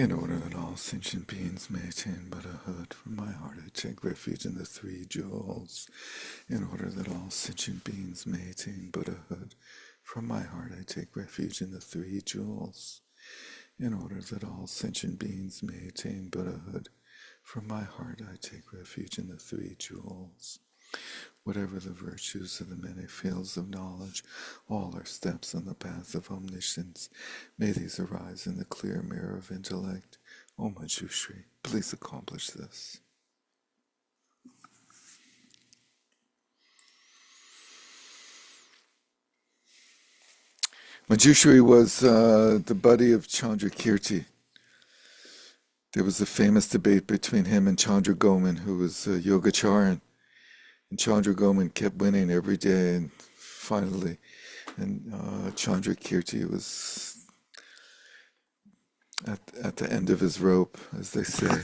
In order that all sentient beings may attain Buddhahood, from my heart I take refuge in the three jewels. In order that all sentient beings may attain Buddhahood, from my heart I take refuge in the three jewels. In order that all sentient beings may attain Buddhahood, from my heart I take refuge in the three jewels. Whatever the virtues of the many fields of knowledge, all are steps on the path of omniscience. May these arise in the clear mirror of intellect. O Manjushri, please accomplish this. Manjushri was the buddy of Chandrakirti. There was a famous debate between him and Chandra Goman, who was a Yogacharan. And Chandra Goman kept winning every day, and finally, Chandrakirti was at the end of his rope, as they say.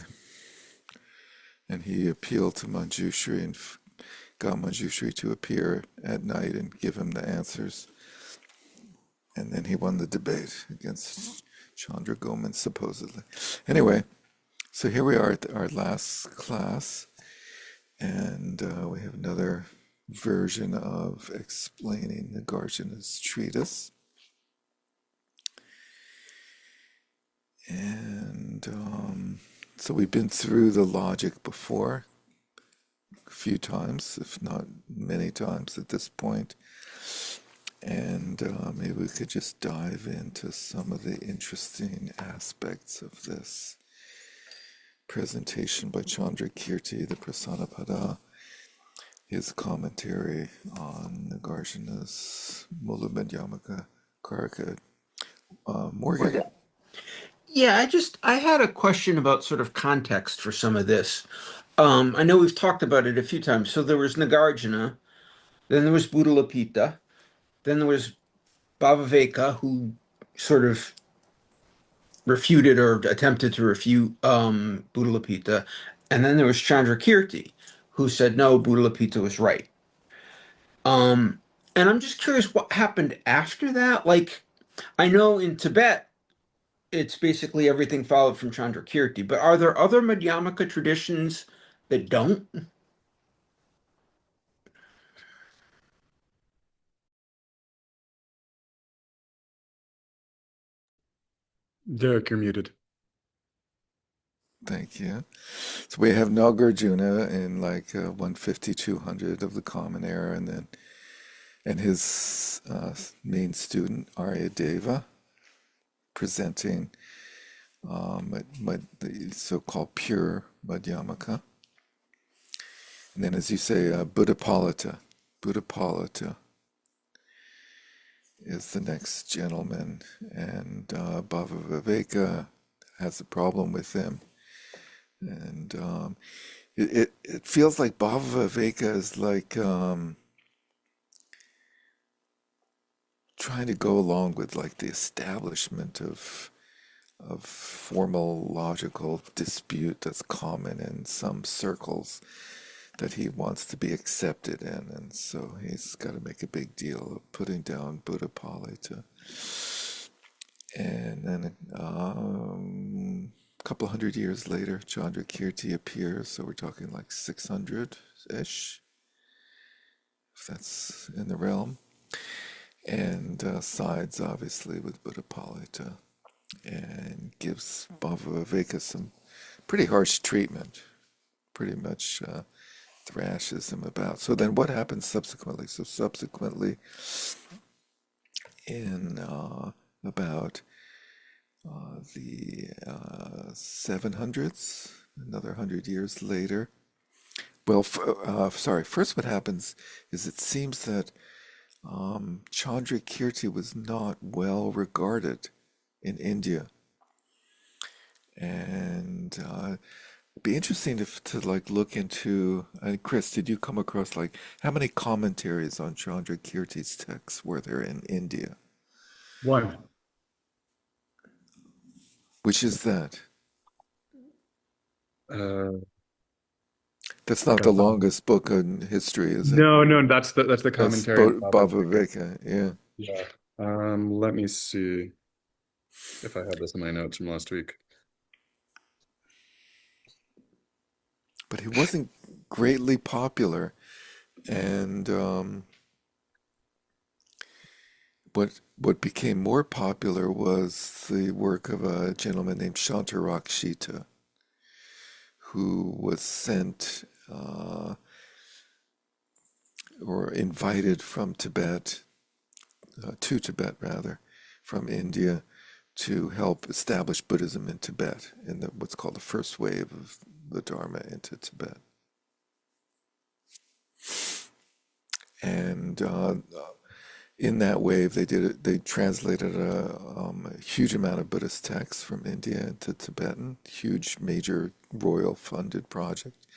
And he appealed to Manjushri and got Manjushri to appear at night and give him the answers. And then he won the debate against Chandra Goman, supposedly. Anyway, so here we are at our last class, and we have another version of explaining Nagarjuna's treatise. And so we've been through the logic before a few times, if not many times at this point. And maybe we could just dive into some of the interesting aspects of this presentation by Chandrakirti, the Prasanapada, his commentary on Nagarjuna's Mula Madhyamaka Karaka. Morgan. Yeah, I had a question about sort of context for some of this. I know we've talked about it a few times. So there was Nagarjuna, then there was Buddhalapita, then there was Bhavaveka, who sort of refuted or attempted to refute Buddhalapita, and then there was Chandrakirti, who said no, Buddhalapita was right. Um, and I'm just curious what happened after that. Like, I know in Tibet, it's basically everything followed from Chandrakirti. But are there other Madhyamaka traditions that don't? Derek, you're muted. Thank you. So we have Nagarjuna in like 150, 200 of the Common Era, and his main student Aryadeva presenting the so-called pure Madhyamaka. And then, as you say, Buddhapalita. Buddhapalita is the next gentleman, and Bhavaviveka has a problem with him. And it feels like Bhavaviveka is like trying to go along with like the establishment of formal logical dispute that's common in some circles that he wants to be accepted in, and so he's got to make a big deal of putting down Buddhapalita. And then a couple hundred years later, Chandrakirti appears, so we're talking like 600-ish, if that's in the realm, and sides obviously with Buddhapalita, and gives Bhavaviveka some pretty harsh treatment, pretty much thrashes him about. So then what happens subsequently? So subsequently, in about the 700s, another 100 years later, well, sorry, first what happens is it seems that Chandrakirti was not well regarded in India. And it'd be interesting to like look into. Chris, did you come across like how many commentaries on Chandrakirti's texts were there in India? One. Which is that? Uh, That's like not a the longest book in history, is it? no, that's the That's commentary on Baba Baba Vega. Vega. Yeah. Yeah. Let me see if I have this in my notes from last week. he wasn't greatly popular, and what became more popular was the work of a gentleman named Shantarakshita, who was sent or invited from Tibet, to Tibet rather, from India to help establish Buddhism in Tibet in what's called the first wave of the Dharma into Tibet. And in that wave, they did it. They translated a huge amount of Buddhist texts from India into Tibetan, huge, major, royal-funded project,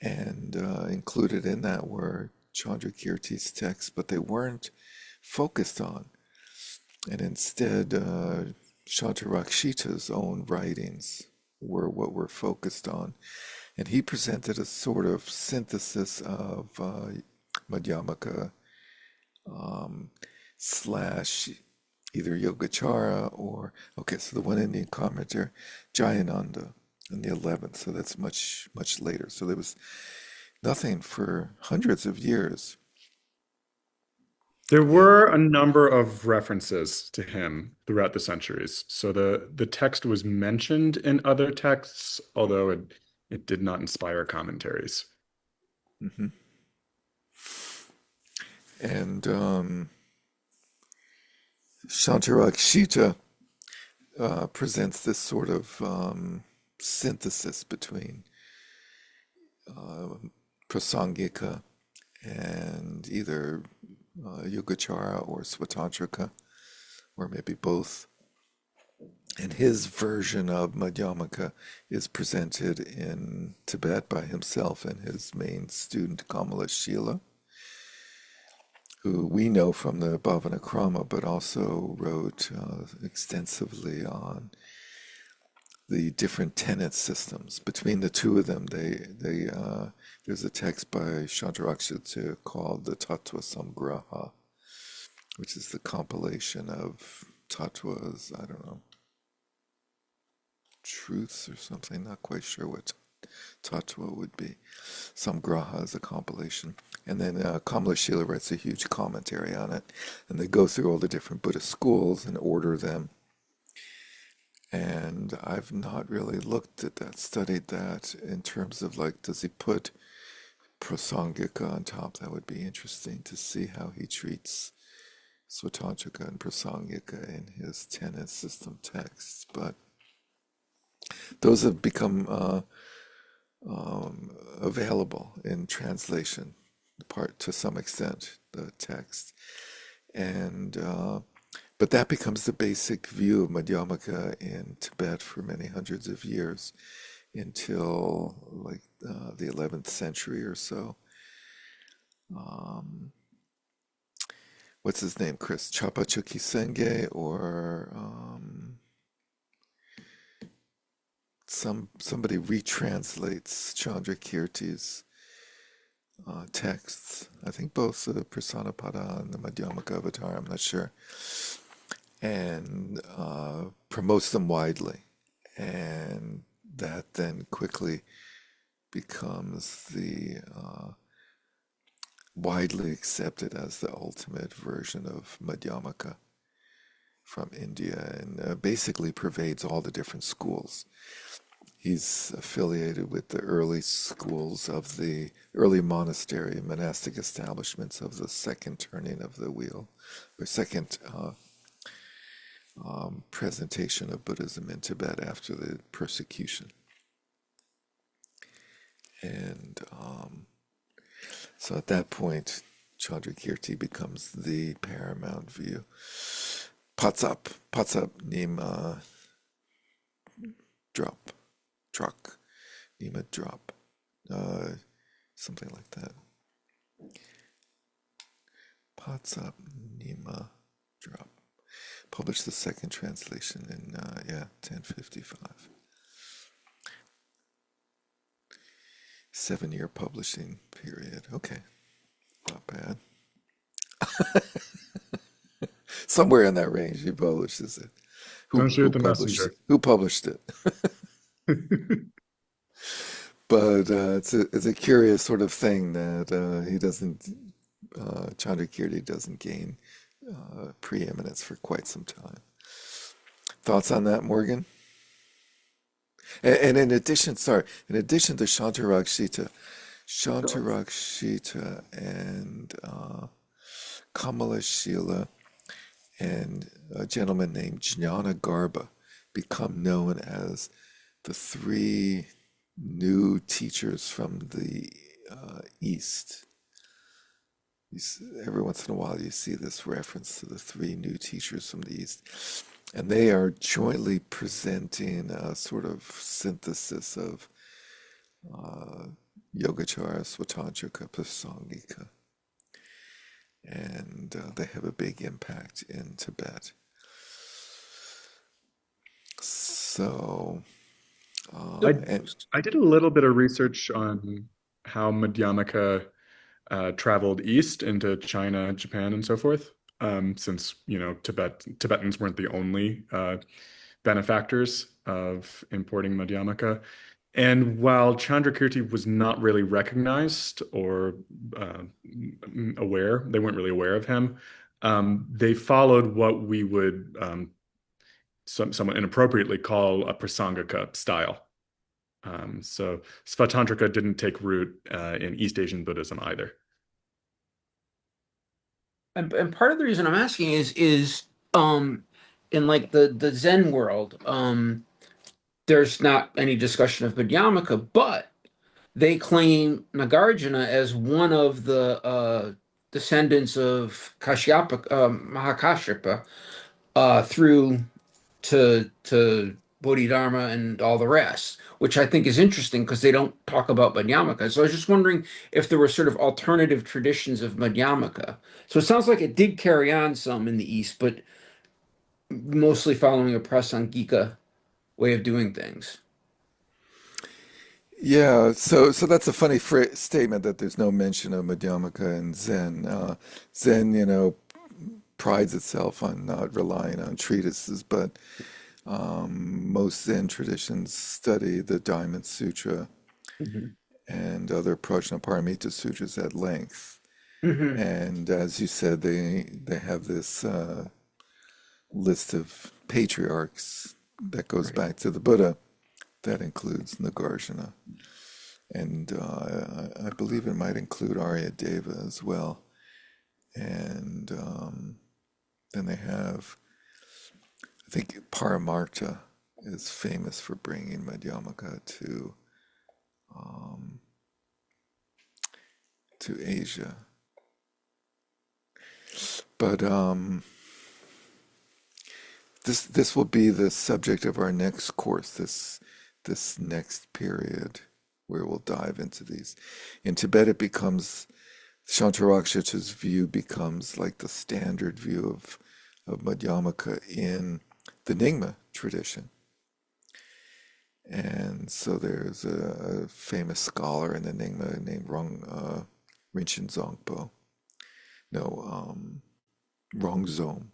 and included in that were Chandrakirti's texts, but they weren't focused on. And instead, Shantarakshita's own writings were what were focused on. And he presented a sort of synthesis of Madhyamaka slash either Yogacara or, okay, so the one Indian commentator, Jayananda in the 11th, so that's much, much later. So there was nothing for hundreds of years. There And were a number of references to him throughout the centuries. So the text was mentioned in other texts, although it did not inspire commentaries. mhm. And Shantarakshita presents this sort of synthesis between Prasangika and either Yogacara or Svatantrika, or maybe both. And his version of Madhyamaka is presented in Tibet by himself and his main student, Kamalashila, who we know from the Bhavanakrama, but also wrote extensively on the different tenet systems. Between the two of them, there's a text by Shantarakshita called the Tattva Samgraha, which is the compilation of tattvas, I don't know, truths or something, not quite sure what tattva would be. Samgraha is a compilation. And then Kamalashila writes a huge commentary on it. And they go through all the different Buddhist schools and order them. And I've not really looked at that, studied that in terms of like, does he put Prasangika on top? That would be interesting to see how he treats Svatantrika and Prasangika in his tenet system texts. But those have become available in translation, part to some extent, the text. And but that becomes the basic view of Madhyamaka in Tibet for many hundreds of years until like the 11th century or so. Um, what's his name, Chris? Chapachuki Senge, or somebody retranslates Chandrakirti's texts. I think both the Prasanapada and the Madhyamaka Avatar, I'm not sure, and promotes them widely. And that then quickly becomes the widely accepted as the ultimate version of Madhyamaka from India, and basically pervades all the different schools. He's affiliated with the early schools of the early monastery and monastic establishments of the second turning of the wheel, or second presentation of Buddhism in Tibet after the persecution. And so at that point, Chandrakirti becomes the paramount view. Patsap, Nima, drop, truck, Nima, drop, uh, something like that. Patsap, Nima, drop. Published the second translation in 1055. 7-year publishing period. Okay, not bad. Somewhere in that range, he publishes it. Don't Who shoot the published messenger. it? Who published it? But it's a curious sort of thing that he doesn't, Chandrakirti doesn't gain preeminence for quite some time. Thoughts on that, Morgan? And in addition, sorry, in addition to Shantarakshita and Kamala Shila and a gentleman named Jnana Garba become known as the three new teachers from the East. Every once in a while, you see this reference to the three new teachers from the East. And they are jointly presenting a sort of synthesis of uh, Yogacara, Svatantrika, Prasangika. And they have a big impact in Tibet. So, I and I did a little bit of research on how Madhyamaka traveled east into China, Japan, and so forth. Since Tibetans weren't the only benefactors of importing Madhyamaka. And while Chandrakirti was not really recognized or uh, aware, they weren't really aware of him. They followed what we would somewhat inappropriately call a Prasangika style. So Svatantrika didn't take root in East Asian Buddhism either. And part of the reason I'm asking is in like the Zen world, there's not any discussion of Madhyamaka, but they claim Nagarjuna as one of the descendants of Kashyapa, Mahakashyapa, through to Bodhidharma and all the rest, which I think is interesting because they don't talk about Madhyamaka. So I was just wondering if there were sort of alternative traditions of Madhyamaka. So it sounds like it did carry on some in the East, but mostly following a Prasangika way of doing things. yeah, so that's a funny statement that there's no mention of Madhyamaka in Zen. Zen, prides itself on not relying on treatises, but most Zen traditions study the Diamond Sutra Hmm. and other Prajnaparamita sutras at length. Hmm. And as you said, they have this list of patriarchs that goes Right. back to the Buddha. That includes Nagarjuna. And I believe it might include Arya Deva as well. And then they have, I think Paramarta is famous for bringing Madhyamaka um, to Asia. But this will be the subject of our next course. This next period where we'll dive into these. In Tibet, it becomes Shantarakshita's view becomes like the standard view of Madhyamaka in the Nyingma tradition. And so there's a famous scholar in the Nyingma named Rinchen Zongpo, no, Rongzom,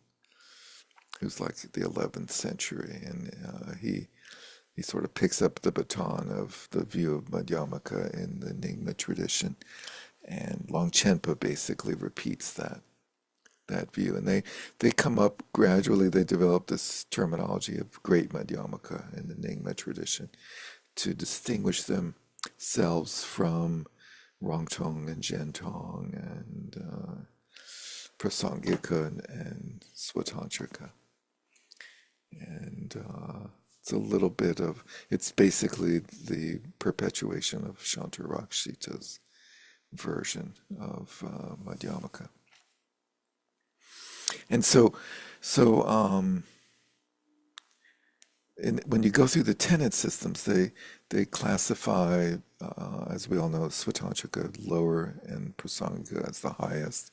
who's like the 11th century. And he sort of picks up the baton of the view of Madhyamaka in the Nyingma tradition. And Longchenpa basically repeats that view. And they come up gradually, they develop this terminology of great Madhyamaka in the Nyingma tradition to distinguish themselves from Rongtong and Gentong and Prasangika and Swatantrika. And it's a little bit of, it's basically the perpetuation of Shantarakshita's version of Madhyamaka. And so when you go through the tenet systems, they classify, as we all know, Svatantrika lower and Prasangika as the highest,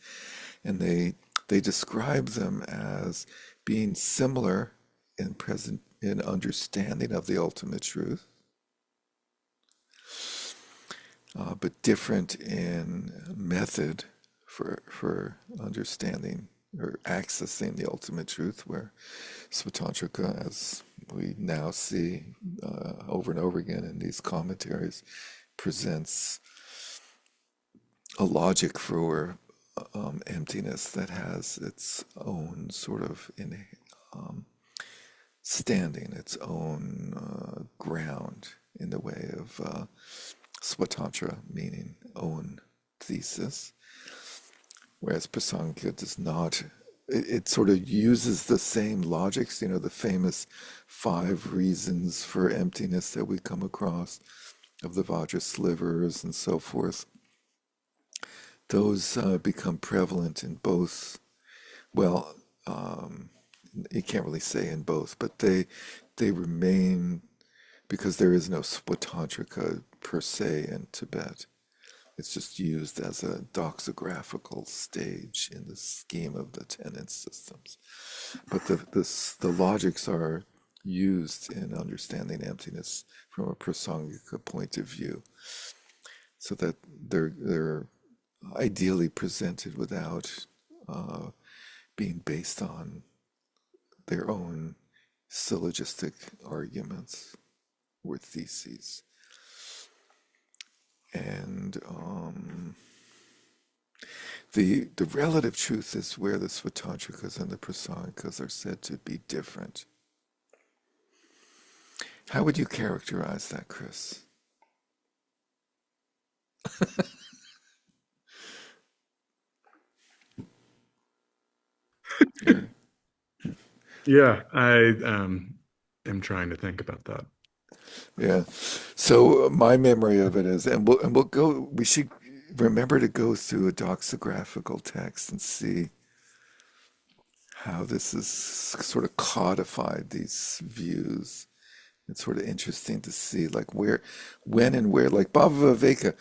and they describe them as being similar in understanding of the ultimate truth, but different in method for understanding or accessing the ultimate truth, where Svatantrika, as we now see over and over again in these commentaries, presents a logic for emptiness that has its own sort of um, standing, its own ground in the way of swatantra, meaning own thesis, whereas Prasangika does not. It sort of uses the same logics, the famous 5 reasons for emptiness that we come across of the Vajra slivers and so forth. Those become prevalent in both. Well, you can't really say in both, but they remain because there is no Swatantrika per se in Tibet. It's just used as a doxographical stage in the scheme of the tenet systems. But the logics are used in understanding emptiness from a prasangika point of view, so that they're ideally presented without being based on their own syllogistic arguments or theses. And the relative truth is where the Svatantrikas and the Prasangikas are said to be different. How would you characterize that, Chris? Yeah. Yeah, I am trying to think about that. Yeah. So my memory of it is, and we'll go. We should remember to go through a doxographical text and see how this is sort of codified, these views. It's sort of interesting to see, like where, when, and where. Like Baba Viveka,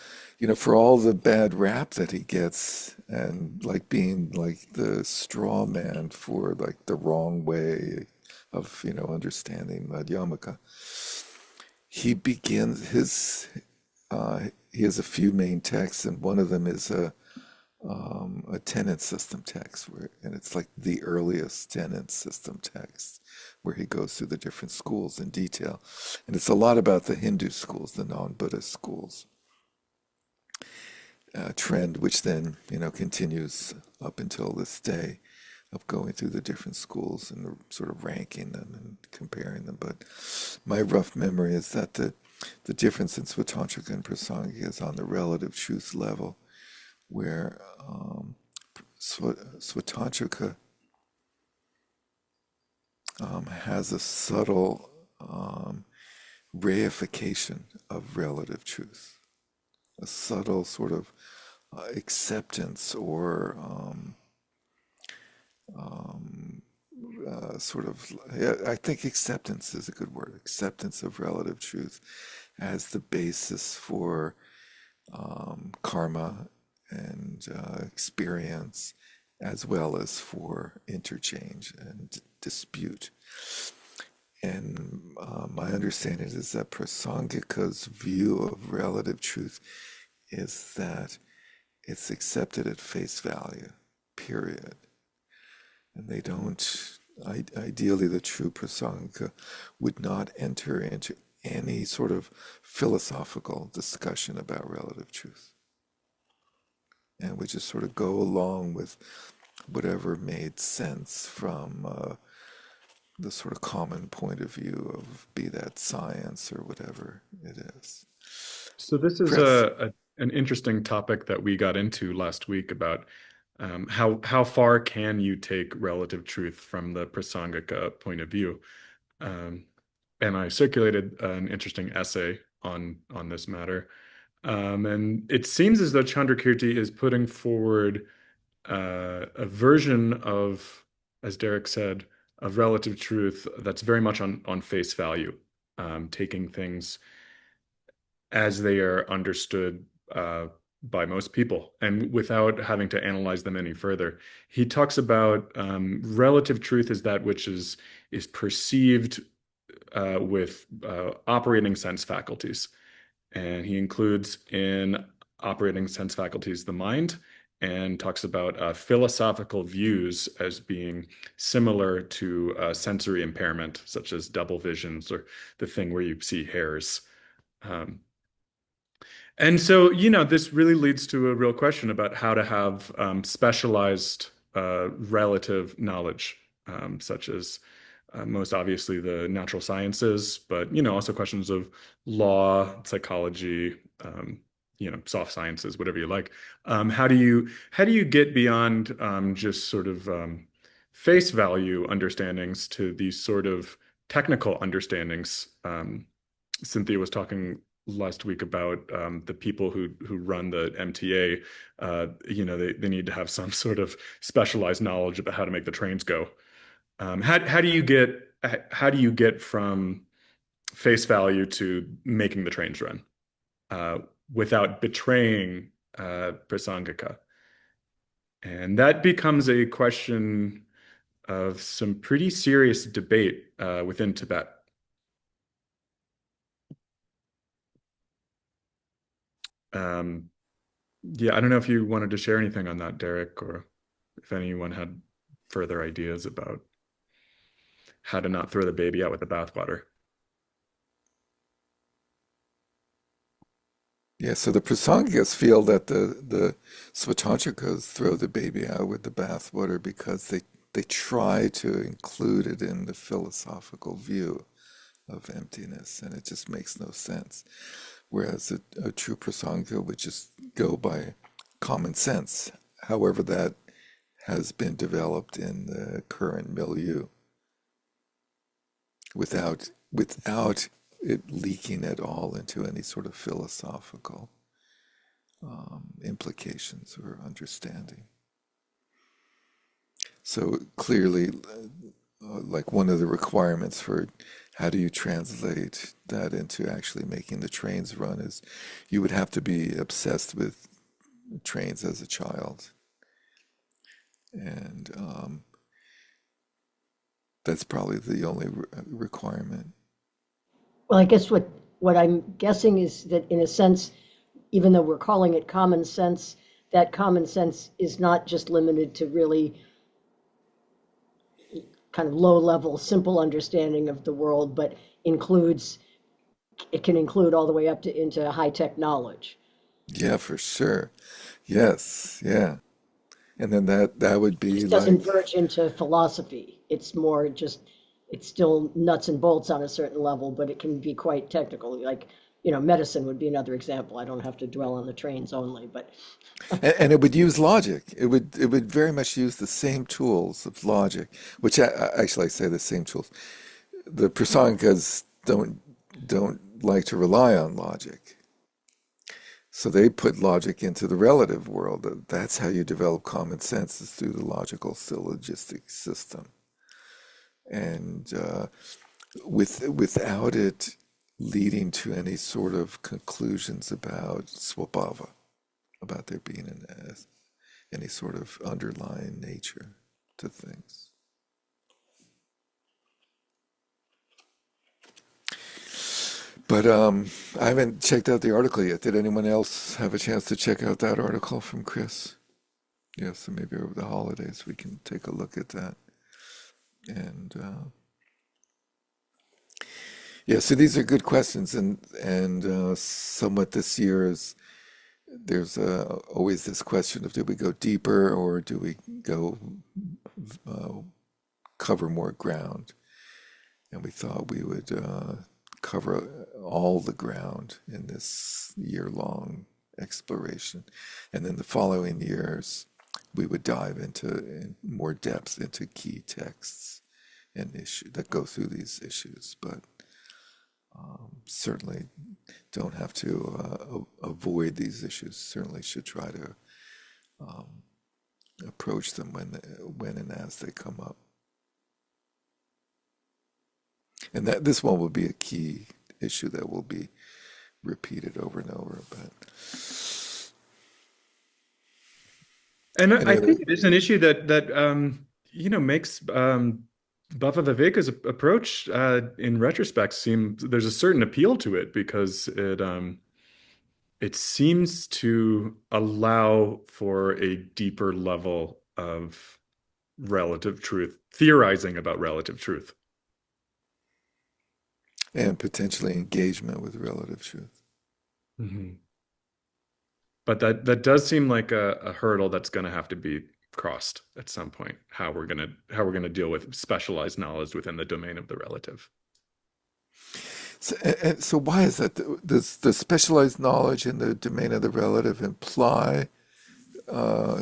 for all the bad rap that he gets, and like being like the straw man for like the wrong way of understanding Madhyamaka. He begins he has a few main texts, and one of them is a tenet system text, and it's like the earliest tenet system text, where he goes through the different schools in detail, and it's a lot about the Hindu schools, the non-Buddhist schools trend, which then continues up until this day, of going through the different schools and sort of ranking them and comparing them. But my rough memory is that the difference in Svatantrika and Prasangika is on the relative truth level, where Svatantrika has a subtle reification of relative truth, a subtle sort of acceptance or sort of, yeah, I think acceptance is a good word, acceptance of relative truth as the basis for karma and experience, as well as for interchange and dispute. And my understanding is that Prasangika's view of relative truth is that it's accepted at face value, period. And they don't, ideally, the true Prasangika would not enter into any sort of philosophical discussion about relative truth, and would just sort of go along with whatever made sense from the sort of common point of view of, be that science or whatever it is. So this is Chris. an interesting topic that we got into last week about how far can you take relative truth from the Prasangika point of view. Um, and I circulated an interesting essay on this matter. And it seems as though Chandrakirti is putting forward a version of, as Derek said, of relative truth that's very much on face value, taking things as they are understood by most people and without having to analyze them any further. He talks about relative truth is that which is perceived with operating sense faculties. And he includes in operating sense faculties the mind, and talks about philosophical views as being similar to sensory impairment, such as double visions or the thing where you see hairs. Um, And so, this really leads to a real question about how to have specialized relative knowledge, such as most obviously the natural sciences, but also questions of law, psychology, soft sciences, whatever you like. How do you get beyond just sort of face value understandings to these sort of technical understandings? Cynthia was talking last week about the people who run the MTA. They need to have some sort of specialized knowledge about how to make the trains go. How do you get from face value to making the trains run uh, without betraying Prasangika? And that becomes a question of some pretty serious debate within Tibet. Um, Yeah, I don't know if you wanted to share anything on that, Derek, or if anyone had further ideas about how to not throw the baby out with the bathwater. Yeah, so the Prasangikas feel that the Svatantrikas throw the baby out with the bathwater because they try to include it in the philosophical view of emptiness, and it just makes no sense. Whereas a true Prasangika would just go by common sense, however that has been developed in the current milieu, without it leaking at all into any sort of philosophical implications or understanding. So clearly, like one of the requirements for how do you translate that into actually making the trains run is you would have to be obsessed with trains as a child. And that's probably the only requirement. Well, I guess what I'm guessing is that in a sense, even though we're calling it common sense, that common sense is not just limited to really kind of low level, simple understanding of the world, but includes it can include all the way up to into high tech knowledge. Yeah, for sure. Yes, yeah. And then that would It be just doesn't like, verge into philosophy. It's more just it's still nuts and bolts on a certain level, but it can be quite technical. Like, medicine would be another example. I don't have to dwell on the trains only, but and it would use logic. It would very much use the same tools of logic, which actually I say the same tools. The Prasangas don't like to rely on logic. So they put logic into the relative world. That's how you develop common sense is through the logical syllogistic system. And without it leading to any sort of conclusions about swabhava, about there being any sort of underlying nature to things. But I haven't checked out the article yet. Did anyone else have a chance to check out that article from Chris? Yeah, so maybe over the holidays we can take a look at that. And yeah, so these are good questions, and somewhat this year is there's always this question of do we go deeper or do we go uh, cover more ground? And we thought we would cover all the ground in this year-long exploration, and then the following years we would dive into in more depth into key texts and issues that go through these issues, but certainly don't have to avoid these issues. Certainly should try to approach them when and as they come up. And that this one will be a key issue that will be repeated over and over. But And I any other? think it is an issue that makes Bhava Viveka's approach in retrospect seem there's a certain appeal to it because it seems to allow for a deeper level of relative truth, theorizing about relative truth. And potentially engagement with relative truth. Mhm. But that does seem like a hurdle that's going to have to be crossed at some point. How we're gonna deal with specialized knowledge within the domain of the relative. So why is that? Does the specialized knowledge in the domain of the relative imply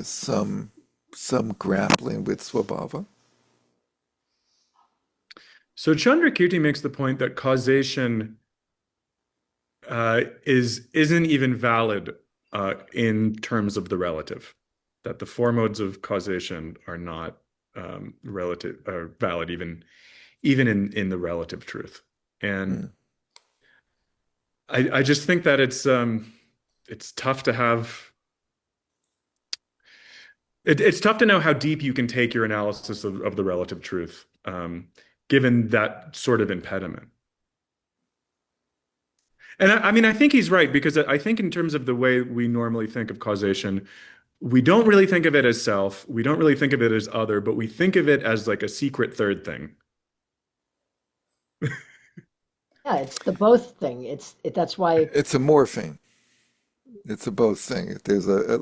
some grappling with swabhava? So Chandrakirti makes the point that causation isn't even valid in terms of the relative. That the four modes of causation are not relative or valid even in the relative truth. And I just think that it's tough to have it's tough to know how deep you can take your analysis of the relative truth, given that sort of impediment. And I mean, I think he's right because I think in terms of the way we normally think of causation, we don't really think of it as self, we don't really think of it as other, but we think of it as like a secret third thing. Yeah, it's the both thing. That's why, It's a morphing. It's a both thing. There's a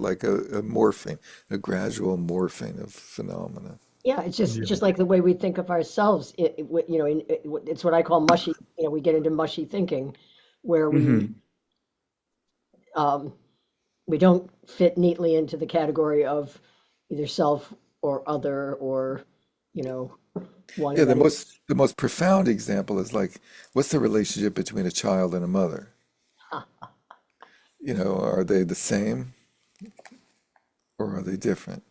morphing, a gradual morphing of phenomena. yeah, it's just Yeah. like the way we think of ourselves. It's what I call mushy. We get into mushy thinking, where Hmm. um, we don't fit neatly into the category of either self or other or, you know, one Yeah, or any. the most profound example is like, what's the relationship between a child and a mother? Are they the same or are they different?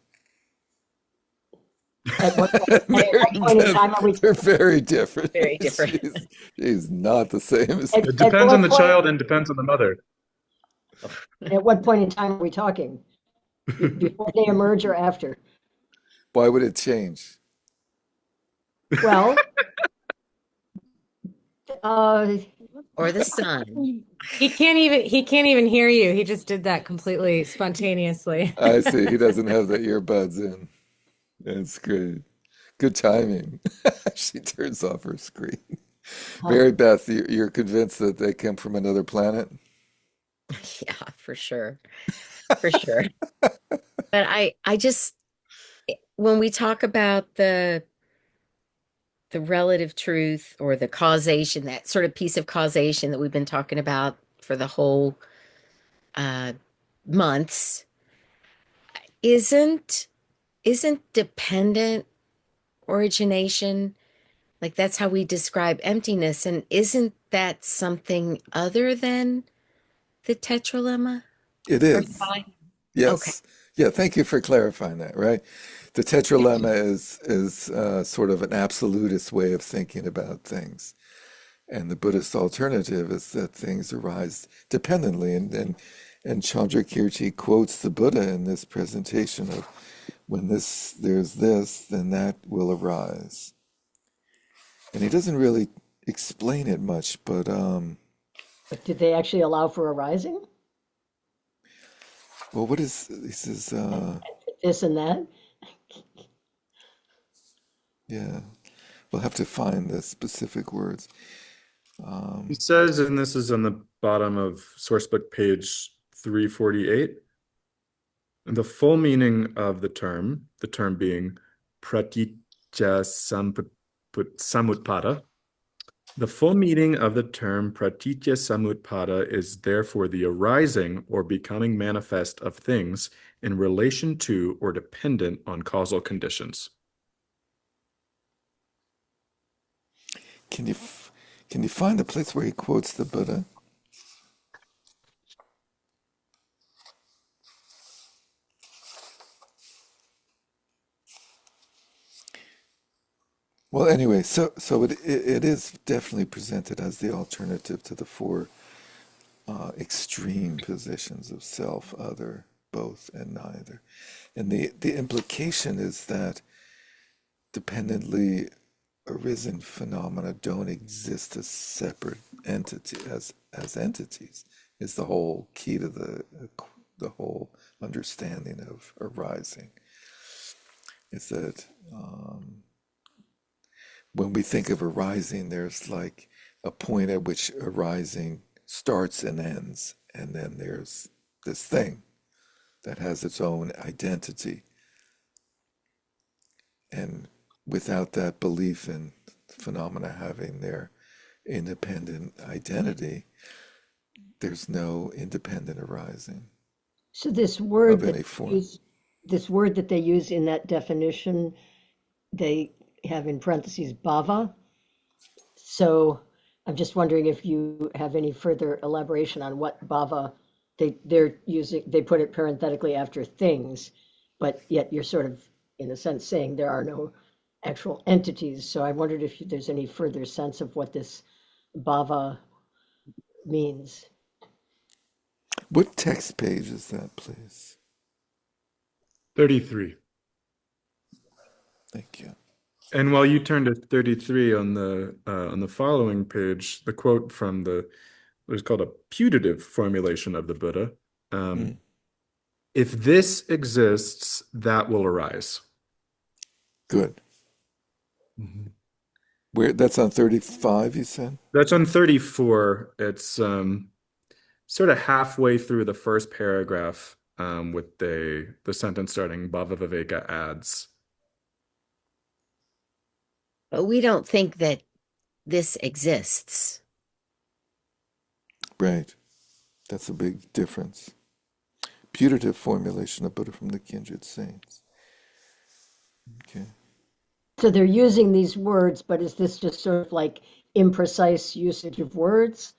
At what at Very what point in time different. are we? They're very different. Very different. She's not the same as. It At depends on what the point? child and depends on the mother. At what point in time are we talking? Before they emerge or after? Why would it change? Well, uh, Or the sun. He can't even hear you. He just did that completely spontaneously. I see. He doesn't have the earbuds in. That's great. Good timing. She turns off her screen. huh. Mary Beth, you're convinced that they come from another planet? Yeah, for sure. For sure. But I just when we talk about the relative truth or the causation, that sort of piece of causation that we've been talking about for the whole uh months, isn't isn't dependent origination, like that's how we describe emptiness, and isn't that something other than the tetralemma? It Or is. okay. Yes. Yeah, thank you for clarifying that, right? The tetralemma is sort of an absolutist way of thinking about things. And the Buddhist alternative is that things arise dependently. And Chandrakirti quotes the Buddha in this presentation of when there's this, then that will arise. And he doesn't really explain it much, but But did they actually allow for a rising? well, what is he says? This and that? Yeah, we'll have to find the specific words. He says, and this is on the bottom of sourcebook page 348, the full meaning of the term being pratitya samutpada, the full meaning of the term pratitya samutpada is therefore the arising or becoming manifest of things in relation to or dependent on causal conditions. Can you can you find the place where he quotes the Buddha? Well, anyway, so it is definitely presented as the alternative to the four extreme positions of self, other, both, and neither. And the implication is that dependently arisen phenomena don't exist as separate entity as entities. Is the whole key to the whole understanding of arising. Is that when we think of arising, there's like a point at which arising starts and ends, and then there's this thing. that has its own identity. And without that belief in phenomena having their independent identity, there's no independent arising So this of word that any they form. use, this word that they use in that definition, they have in parentheses bhava. So I'm just wondering if you have any further elaboration on what bhava they're using. They put it parenthetically after things, but yet you're sort of, in a sense, saying there are no actual entities. So I wondered if there's any further sense of what this bhava means. What text page is that, please? 33. Thank you. And while you turn to 33 on the following page, the quote from what's called a putative formulation of the Buddha. Mm, If this exists, that will arise. good. Where that's on 35, you said? That's on 34. It's sort of halfway through the first paragraph with the sentence starting Bhava Viveka adds. But we don't think that this exists. Right. That's a big difference. Putative formulation of Buddha from the kindred saints. Okay. So they're using these words, but is this just sort of like imprecise usage of words?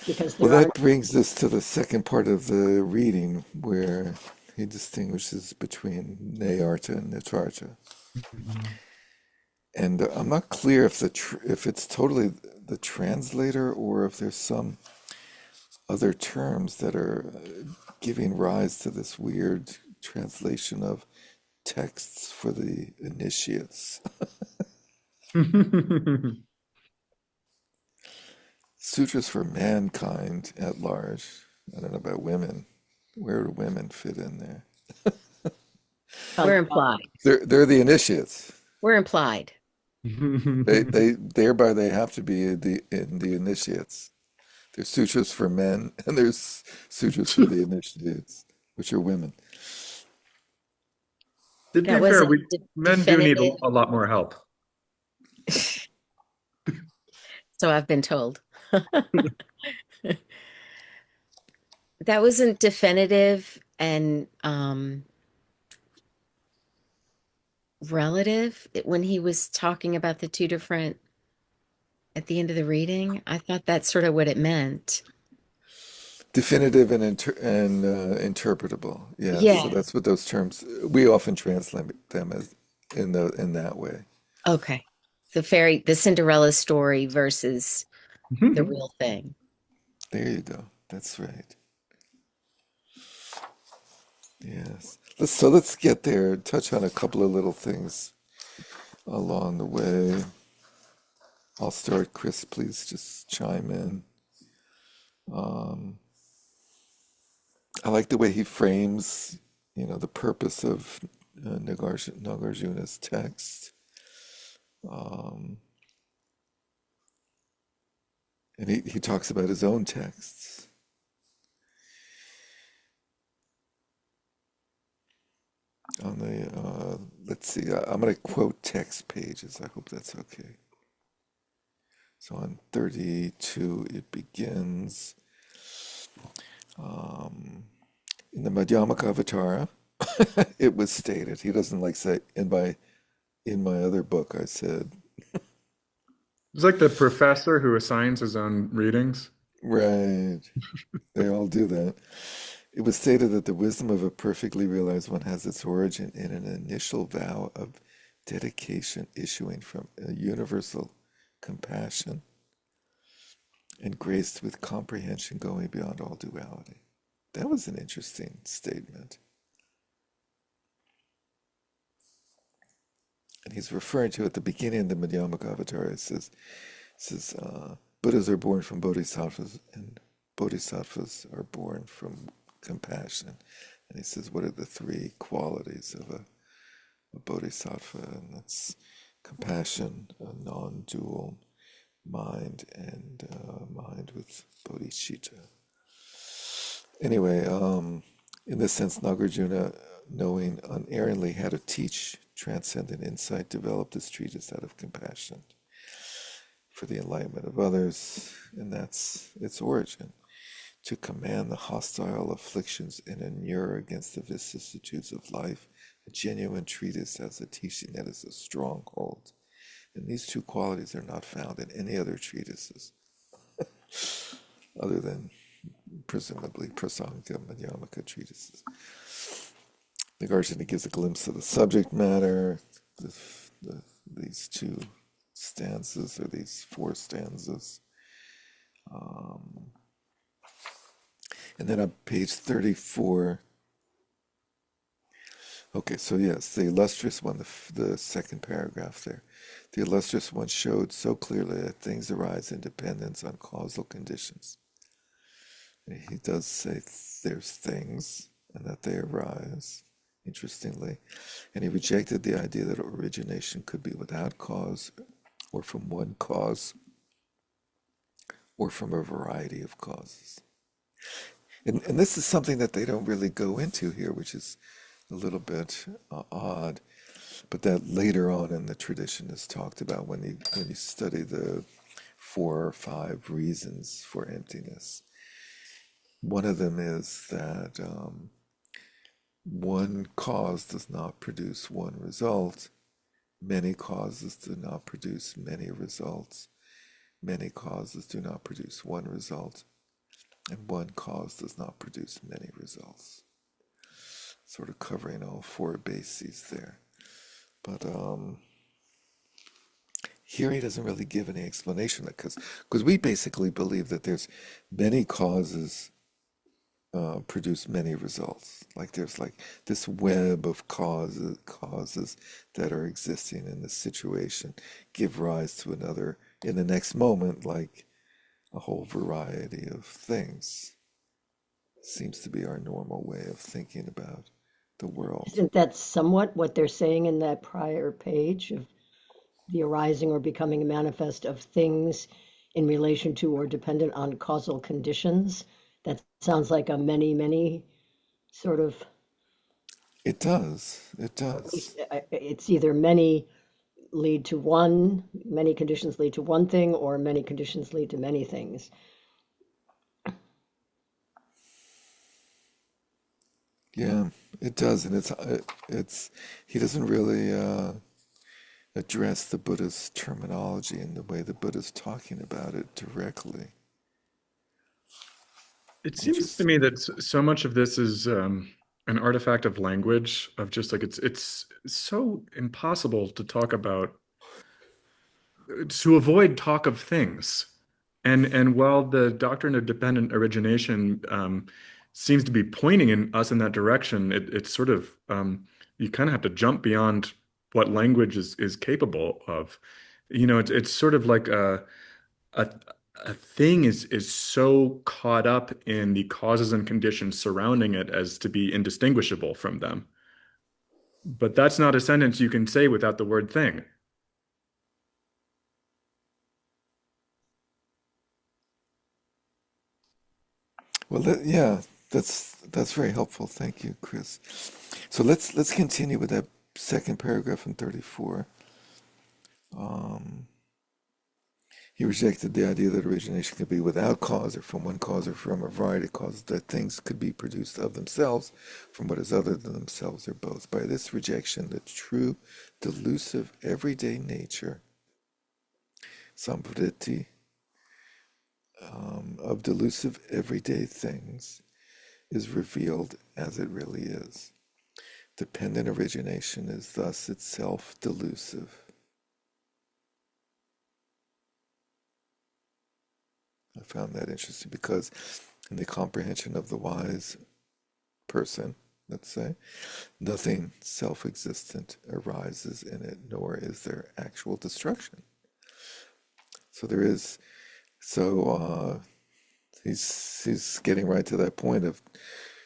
Because Well, there are, that brings us to the second part of the reading where he distinguishes between Nayarta and Nitarta. And I'm not clear if it's totally the translator or if there's some other terms that are giving rise to this weird translation of texts for the initiates. Sutras for mankind at large. I don't know about women. Where do women fit in there? We're implied. They're the initiates. We're implied. They thereby they have to be in the initiates. There's sutras for men and there's sutras for the initiates, which are women. To That be fair, wasn't men do need definitive. a lot more help. So I've been told. That wasn't definitive and relative when he was talking about the two different at the end of the reading. I thought that's sort of what it meant. Definitive and interpretable. Yeah, so Yeah. that's what those terms we often translate them as in that way. Okay. The Cinderella story versus the real thing. There you go. That's right. Yes. Let's get there. Touch on a couple of little things along the way. I'll start. Chris, please just chime in. I like the way he frames, the purpose of Nagarjuna's text. Um, and he talks about his own texts. On let's see, I'm going to quote text pages. I hope that's okay. So on 32, it begins in the Madhyamaka Avatara. It was stated. He doesn't like say in my other book. I said It's like the professor who assigns his own readings. right. They all do that. It was stated that the wisdom of a perfectly realized one has its origin in an initial vow of dedication issuing from a universal compassion and graced with comprehension going beyond all duality. That was an interesting statement. And he's referring to at the beginning of the Madhyamaka Avatar. It says Buddhas are born from bodhisattvas, and bodhisattvas are born from compassion. And he says, what are the three qualities of a bodhisattva? And that's compassion, a non-dual mind, and mind with bodhicitta. Anyway, In this sense, Nagarjuna, knowing unerringly how to teach transcendent insight, developed this treatise out of compassion for the enlightenment of others, and that's its origin. To command the hostile afflictions and inure against the vicissitudes of life, a genuine treatise has a teaching that is a stronghold. And these two qualities are not found in any other treatises, other than presumably Prasanga Madhyamaka treatises. Nagarjuna gives a glimpse of the subject matter, the, these two stanzas, or these four stanzas. And then on page 34, okay, so yes, the illustrious one, the second paragraph there. The illustrious one showed so clearly that things arise in dependence on causal conditions. And he does say there's things and that they arise, interestingly. And he rejected the idea that origination could be without cause, or from one cause, or from a variety of causes. And this is something that they don't really go into here, which is a little bit odd, but that later on in the tradition is talked about when you study the 4 or 5 reasons for emptiness. One of them is that one cause does not produce one result. Many causes do not produce many results. Many causes do not produce one result. And one cause does not produce many results. Sort of covering all 4 bases there. But here he doesn't really give any explanation, because we basically believe that there's many causes produce many results. Like there's like this web of causes that are existing in this situation give rise to another in the next moment, like a whole variety of things. Seems to be our normal way of thinking about the world. Isn't that somewhat what they're saying in that prior page of the arising or becoming a manifest of things in relation to or dependent on causal conditions? That sounds like a many, many sort of, It does. It does. it's either many lead to one, many conditions lead to one thing, or many conditions lead to many things. Yeah, it does, and it's he doesn't really address the Buddha's terminology and the way the Buddha's talking about it directly, It which seems to is me that so much of this is an artifact of language, of just like it's so impossible to talk about, to avoid talk of things. And while the doctrine of dependent origination seems to be pointing us in that direction, it's sort of you kind of have to jump beyond what language is capable of. It's sort of like a a thing is so caught up in the causes and conditions surrounding it as to be indistinguishable from them. But that's not a sentence you can say without the word thing. well. Yeah, that's very helpful. Thank you, Chris. So let's continue with that second paragraph in 34. Um, he rejected the idea that origination could be without cause, or from one cause, or from a variety of causes, that things could be produced of themselves from what is other than themselves, or both. By this rejection, the true, delusive, everyday nature, samvritti, of delusive everyday things is revealed as it really is. Dependent origination is thus itself delusive. I found that interesting because in the comprehension of the wise person, let's say, nothing self-existent arises in it, nor is there actual destruction. So there is, so he's getting right to that point of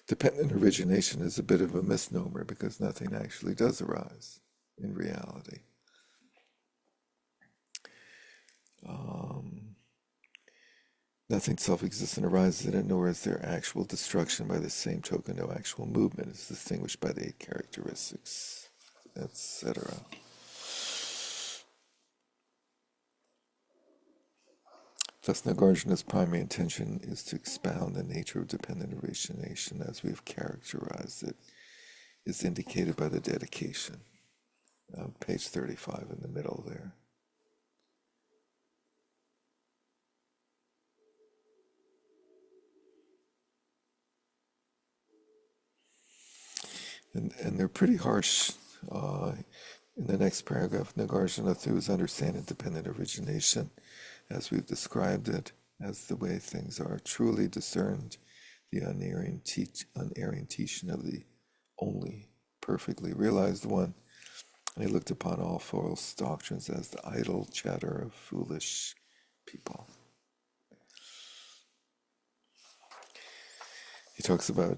dependent origination is a bit of a misnomer because nothing actually does arise in reality. Um, Nothing self-existent arises in it, nor is there actual destruction. By the same token, no actual movement is distinguished by the 8 characteristics, etc. Thus, Nagarjuna's primary intention is to expound the nature of dependent origination as we have characterized it, is indicated by the dedication. Page 35 in the middle there. And they're pretty harsh. In the next paragraph, Nagarjuna, through his understanding dependent origination, as we've described it, as the way things are, truly discerned the unerring teaching of the only perfectly realized one, and he looked upon all false doctrines as the idle chatter of foolish people. He talks about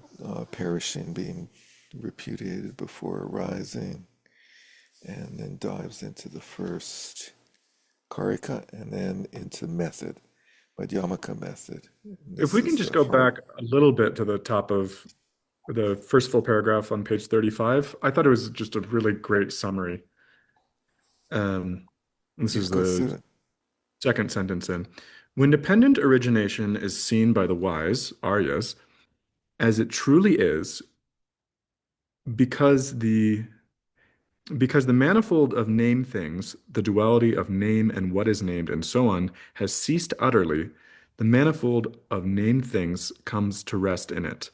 perishing being repudiated before arising, and then dives into the first karika and then into method, Madhyamaka method. If This we can is just the go heart. back a little bit to the top of the first full paragraph on page 35, I thought it was just a really great summary. This Yeah, is go the through it. second sentence in. When dependent origination is seen by the wise, Aryas, as it truly is, because the because the manifold of name things, the duality of name and what is named, and so on, has ceased utterly, the manifold of named things comes to rest in it.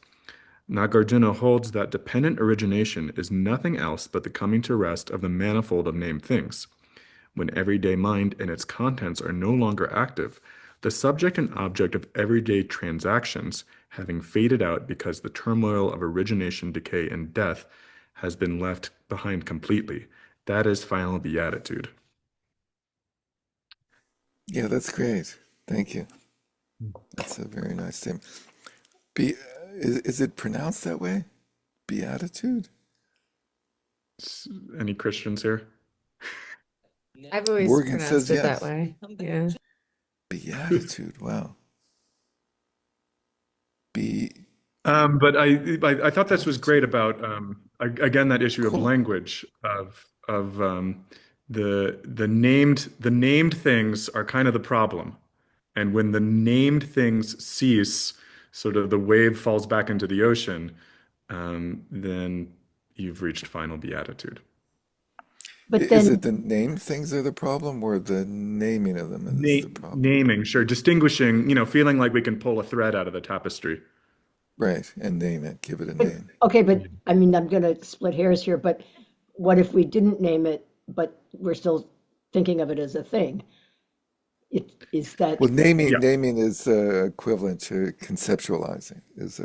Nagarjuna holds that dependent origination is nothing else but the coming to rest of the manifold of named things. When everyday mind and its contents are no longer active, the subject and object of everyday transactions, having faded out because the turmoil of origination, decay, and death has been left behind completely. That is final beatitude. Yeah, that's great. Thank you. That's a very nice statement. Be, is it pronounced that way? Beatitude? Any Christians here? I've always Morgan says pronounced it that yes. way. Yeah. Beatitude. Wow. But I thought this was great Beatitude. about again that issue of Cool. language of the named things are kind of the problem, and when the named things cease, sort of the wave falls back into the ocean, then you've reached final beatitude. But Is it then, the name things are the problem or the naming of them is the problem? Naming, sure, distinguishing, feeling like we can pull a thread out of the tapestry. Right. And name it. Give it a but name. okay, but I mean, I'm going to split hairs here, but what if we didn't name it, but we're still thinking of it as a thing? Is that Well, Yeah. naming is equivalent to conceptualizing. Is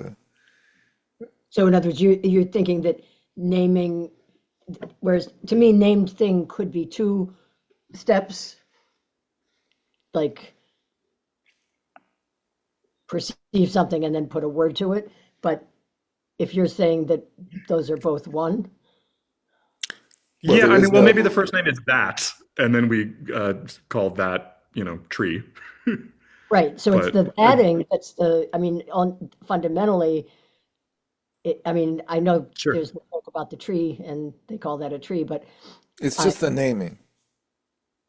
so? In other words, you're thinking that naming, whereas to me, named thing could be two steps, like perceive something and then put a word to it. But if you're saying that those are both one, well, Yeah, there I is mean, well, no. maybe the first name is that, and then we call that, tree. right? So it's But the adding that's the, I mean, on fundamentally, I mean, I know sure. there's the joke about the tree and they call that a tree, but It's I, just the naming.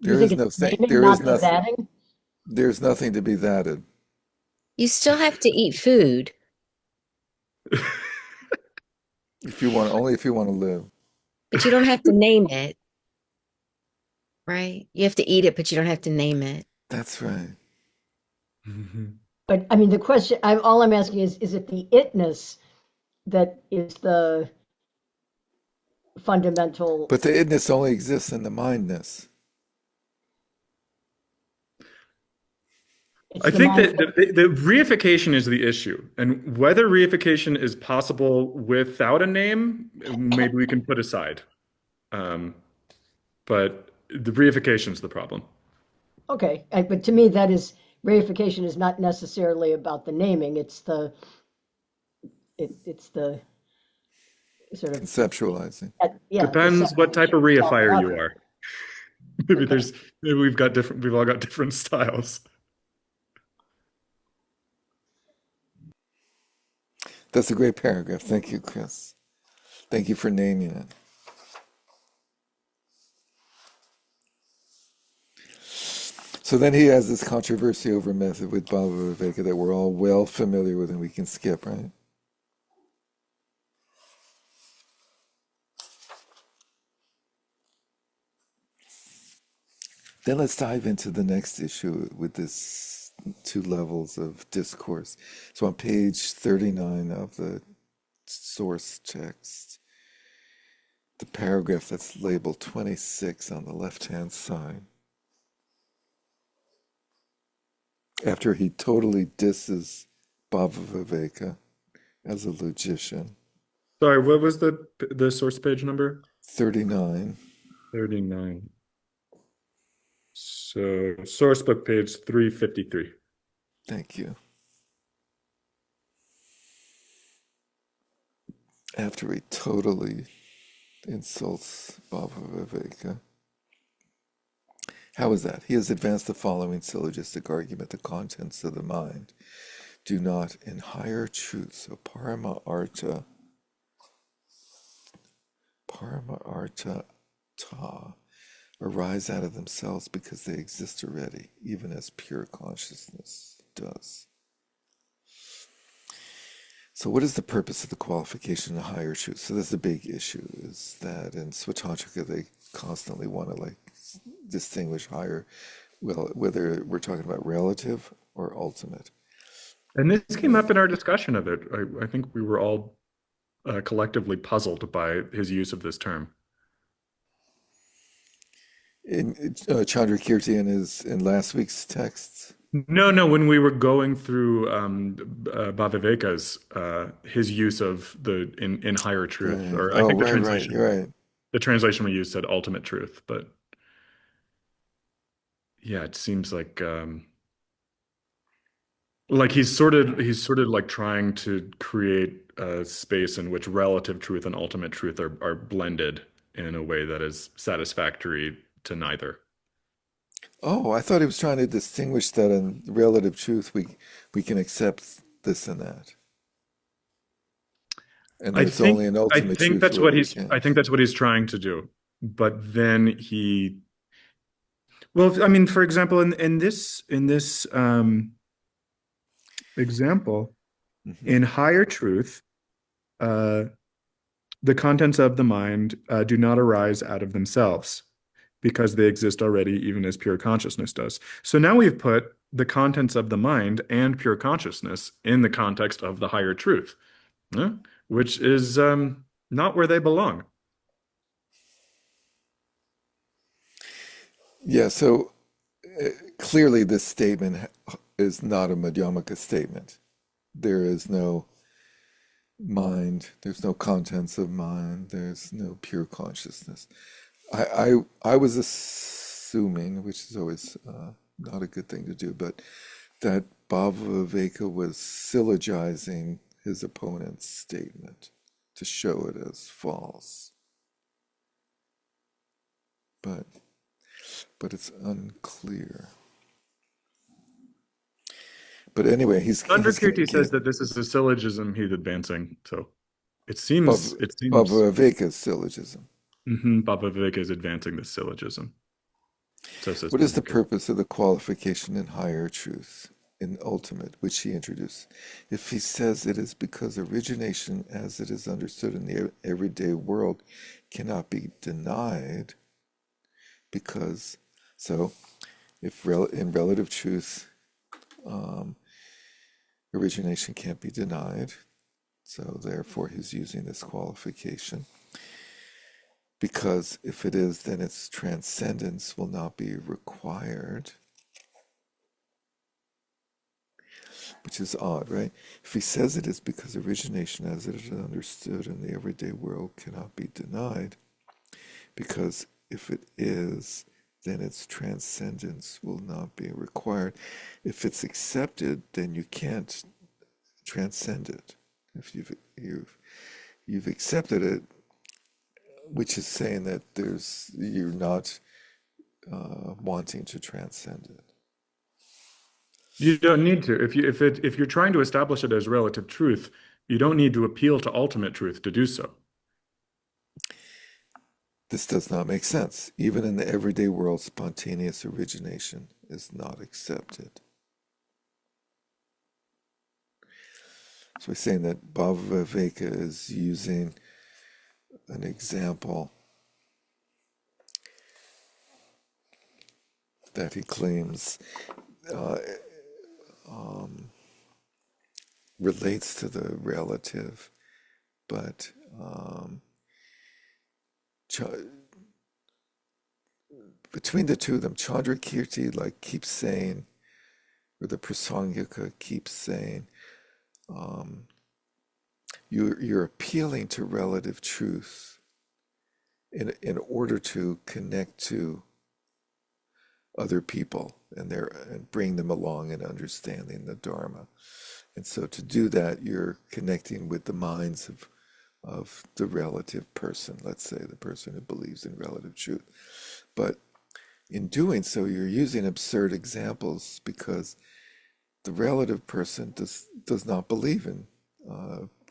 you There think is it's no thing. naming, There is not the nothing. adding? There's nothing to be thatted. You still have to eat food, If you want, only if you want to live. but you don't have to name it, right? You have to eat it, but you don't have to name it. That's right. Mhm. But I mean, the question, all I'm asking is it the itness that is the fundamental, But the idness only exists in the mindness. it's I the think mind. that the reification is the issue, and whether reification is possible without a name, maybe we can put aside. Um, but the reification is the problem. Okay, but to me, that is, reification is not necessarily about the naming, it's the sort of, Conceptualizing. yeah, the Depends what type separation of of self and reifier you other. are. Maybe Okay, there's maybe we've all got different styles. That's a great paragraph. Thank you, Chris. Thank you for naming it. So then he has this controversy over method with Bhava Viveka that we're all well familiar with and we can skip, right? Then let's dive into the next issue with this two levels of discourse. So on page 39 of the source text, the paragraph that's labeled 26 on the left-hand side, after he totally disses Bhava Viveka as a logician. Sorry, what was the source page number? 39. 39. So source book page 353. Thank you. After he totally insults Bhava Viveka. How is that? He has advanced the following syllogistic argument: the contents of the mind do not in higher truth, so parama arta ta, arise out of themselves because they exist already, even as pure consciousness does. So what is the purpose of the qualification of higher truth? So that's the big issue, is that in Svatantrika they constantly want to distinguish higher, well, whether we're talking about relative or ultimate. And this came up in our discussion of it. I think we were all collectively puzzled by his use of this term. In Chandrakirti in last week's texts. No, when we were going through Bhaviveka's his use of the in higher truth, or I think the translation, right. The translation we used said ultimate truth, but yeah, it seems like he's sort of like trying to create a space in which relative truth and ultimate truth are blended in a way that is satisfactory to neither. Oh, I thought he was trying to distinguish that in relative truth we can accept this and that. And there's only an ultimate truth that's where what we can't. I think that's what he's trying to do. But then well, I mean, for example, in this example, in higher truth, the contents of the mind do not arise out of themselves because they exist already, even as pure consciousness does. So now we've put the contents of the mind and pure consciousness in the context of the higher truth, which is not where they belong. Yeah, so clearly this statement is not a Madhyamaka statement. There is no mind, there's no contents of mind, there's no pure consciousness. I was assuming, which is always not a good thing to do, but that Bhava Viveka was syllogizing his opponent's statement to show it as false. But it's unclear. But anyway, he's Chandrakirti says that this is a syllogism he's advancing. So it seems Bhava Viveka's syllogism. Bhava Viveka is advancing this syllogism. So what is the purpose of the qualification in higher truth, in ultimate, which he introduced? If he says it is because origination as it is understood in the everyday world cannot be denied, because, so if in relative truth origination can't be denied, so therefore he's using this qualification. Because if it is, then its transcendence will not be required. Which is odd, right? If he says it is because origination as it is understood in the everyday world cannot be denied, because if it is, then its transcendence will not be required. If it's accepted, then you can't transcend it. If you've accepted it, which is saying that you're not wanting to transcend it. You don't need to. If you're trying to establish it as relative truth, You don't need to appeal to ultimate truth to do so. This does not make sense. Even in the everyday world, spontaneous origination is not accepted. So we're saying that Bhava Viveka is using an example that he claims uh, relates to the relative, but Ch- between the two of them, Chandrakirti like keeps saying, or the Prasangika keeps saying, you're appealing to relative truth in order to connect to other people and bring them along in understanding the Dharma. And so to do that, you're connecting with the minds of the relative person, let's say the person who believes in relative truth. But in doing so, you're using absurd examples because the relative person does not believe in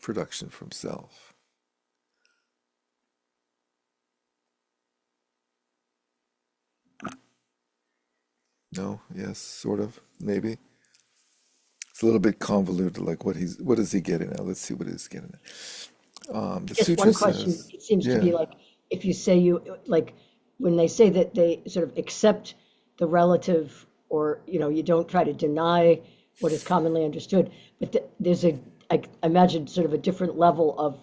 production from self. No, yes, sort of, maybe. It's a little bit convoluted, like what is he getting at? Let's see what he's getting at. The Just sutra one question, says, it seems to yeah, be like, if you say like, when they say that they sort of accept the relative, or, you don't try to deny what is commonly understood, but there's I imagine sort of a different level of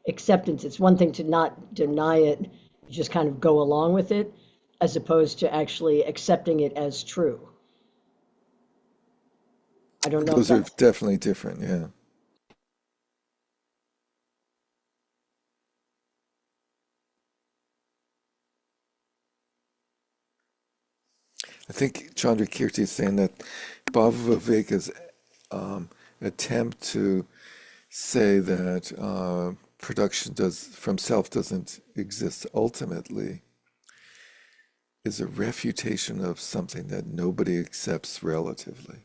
acceptance. It's one thing to not deny it, you just kind of go along with it, as opposed to actually accepting it as true. I don't know if those are that's, definitely different. Yeah, I think Chandrakirti is saying that Bhava Viveka's attempt to say that production does from self doesn't exist ultimately is a refutation of something that nobody accepts relatively.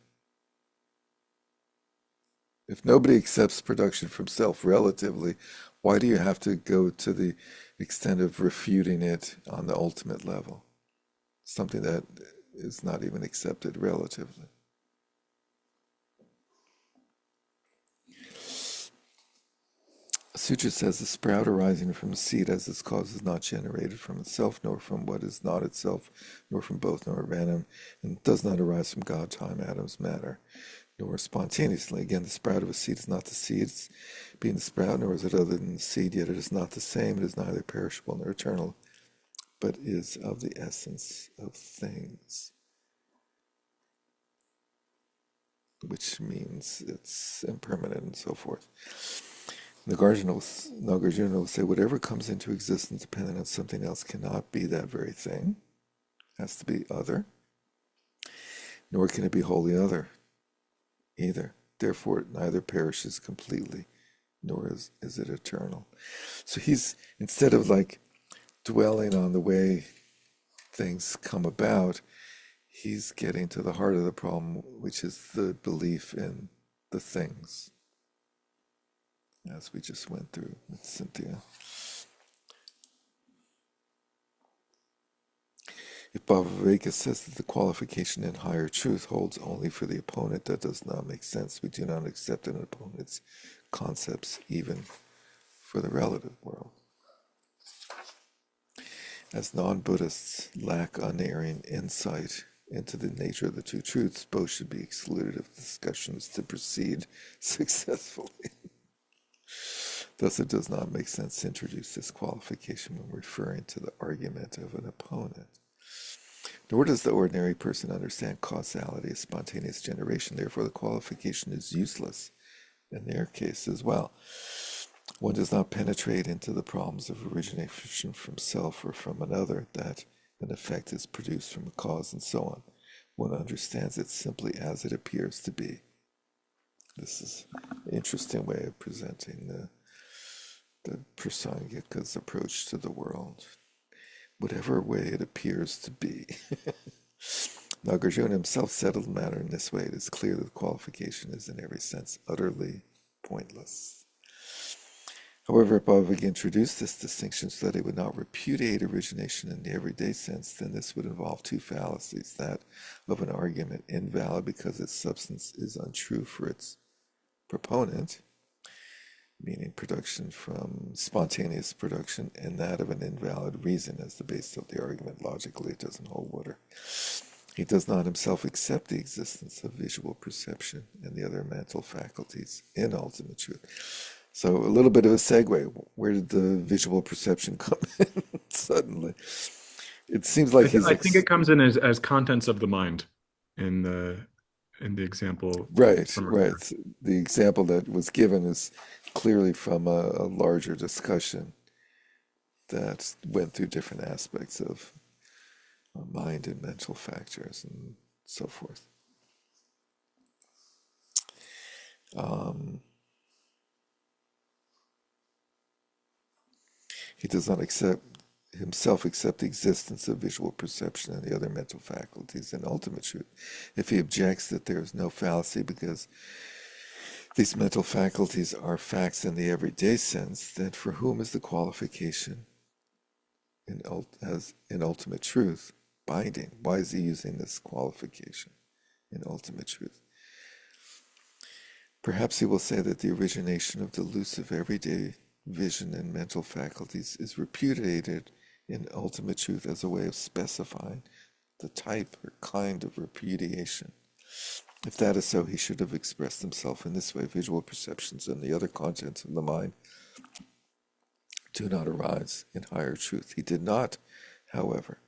If nobody accepts production from self relatively, why do you have to go to the extent of refuting it on the ultimate level? Something that is not even accepted relatively. Sutra says the sprout arising from the seed as its cause is not generated from itself, nor from what is not itself, nor from both, nor random, and does not arise from God, time, atoms, matter, nor spontaneously. Again, the sprout of a seed is not the seed, being the sprout, nor is it other than the seed, yet it is not the same. It is neither perishable nor eternal, but is of the essence of things, which means it's impermanent and so forth. Nagarjuna will say, whatever comes into existence dependent on something else cannot be that very thing. It has to be other, nor can it be wholly other either. Therefore, it neither perishes completely, nor is it eternal. So he's, instead of like dwelling on the way things come about, he's getting to the heart of the problem, which is the belief in the things, as we just went through with Cynthia. If Bhava Viveka says that the qualification in higher truth holds only for the opponent, that does not make sense. We do not accept an opponent's concepts, even for the relative world. As non-Buddhists lack unerring insight into the nature of the two truths, both should be excluded if the discussion is to proceed successfully. Thus, it does not make sense to introduce this qualification when referring to the argument of an opponent. Nor does the ordinary person understand causality as spontaneous generation. Therefore, the qualification is useless in their case as well. One does not penetrate into the problems of origination from self or from another, that an effect is produced from a cause, and so on. One understands it simply as it appears to be. This is an interesting way of presenting the Prasangika's approach to the world. Whatever way it appears to be. Nagarjuna himself settled the matter in this way. It is clear that the qualification is in every sense utterly pointless. However, if Bhavik introduced this distinction so that he would not repudiate origination in the everyday sense, then this would involve two fallacies: that of an argument invalid because its substance is untrue for its proponent, meaning production from spontaneous production, and that of an invalid reason as the basis of the argument. Logically, it doesn't hold water. He does not himself accept the existence of visual perception and the other mental faculties in ultimate truth. So a little bit of a segue. Where did the visual perception come in suddenly? It seems like I think it comes in as contents of the mind in the example right, from earlier. right. The example that was given is clearly from a larger discussion that went through different aspects of mind and mental factors and so forth. He does not himself accept the existence of visual perception and the other mental faculties in ultimate truth. If he objects that there is no fallacy because these mental faculties are facts in the everyday sense, then for whom is the qualification in ultimate truth binding? Why is he using this qualification in ultimate truth? Perhaps he will say that the origination of delusive everyday vision and mental faculties is repudiated in ultimate truth as a way of specifying the type or kind of repudiation. If that is so, he should have expressed himself in this way: visual perceptions and the other contents of the mind do not arise in higher truth. He did not, however.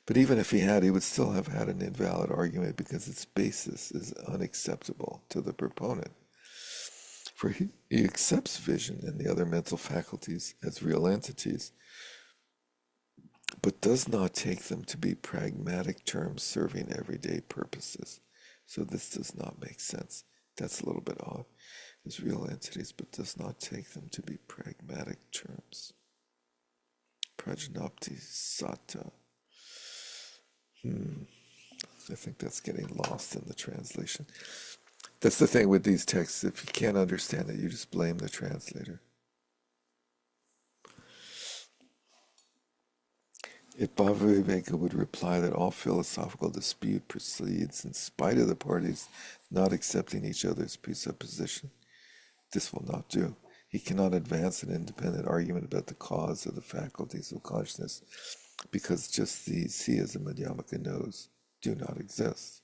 But even if he had, he would still have had an invalid argument because its basis is unacceptable to the proponent. For he accepts vision and the other mental faculties as real entities, but does not take them to be pragmatic terms serving everyday purposes. So this does not make sense. That's a little bit odd. As real entities, but does not take them to be pragmatic terms. Prajnapti sata. I think that's getting lost in the translation. That's the thing with these texts. If you can't understand it, you just blame the translator. If Bhaviveka would reply that all philosophical dispute proceeds in spite of the parties not accepting each other's presupposition, this will not do. He cannot advance an independent argument about the cause of the faculties of consciousness because just these, he as a Madhyamaka knows, do not exist.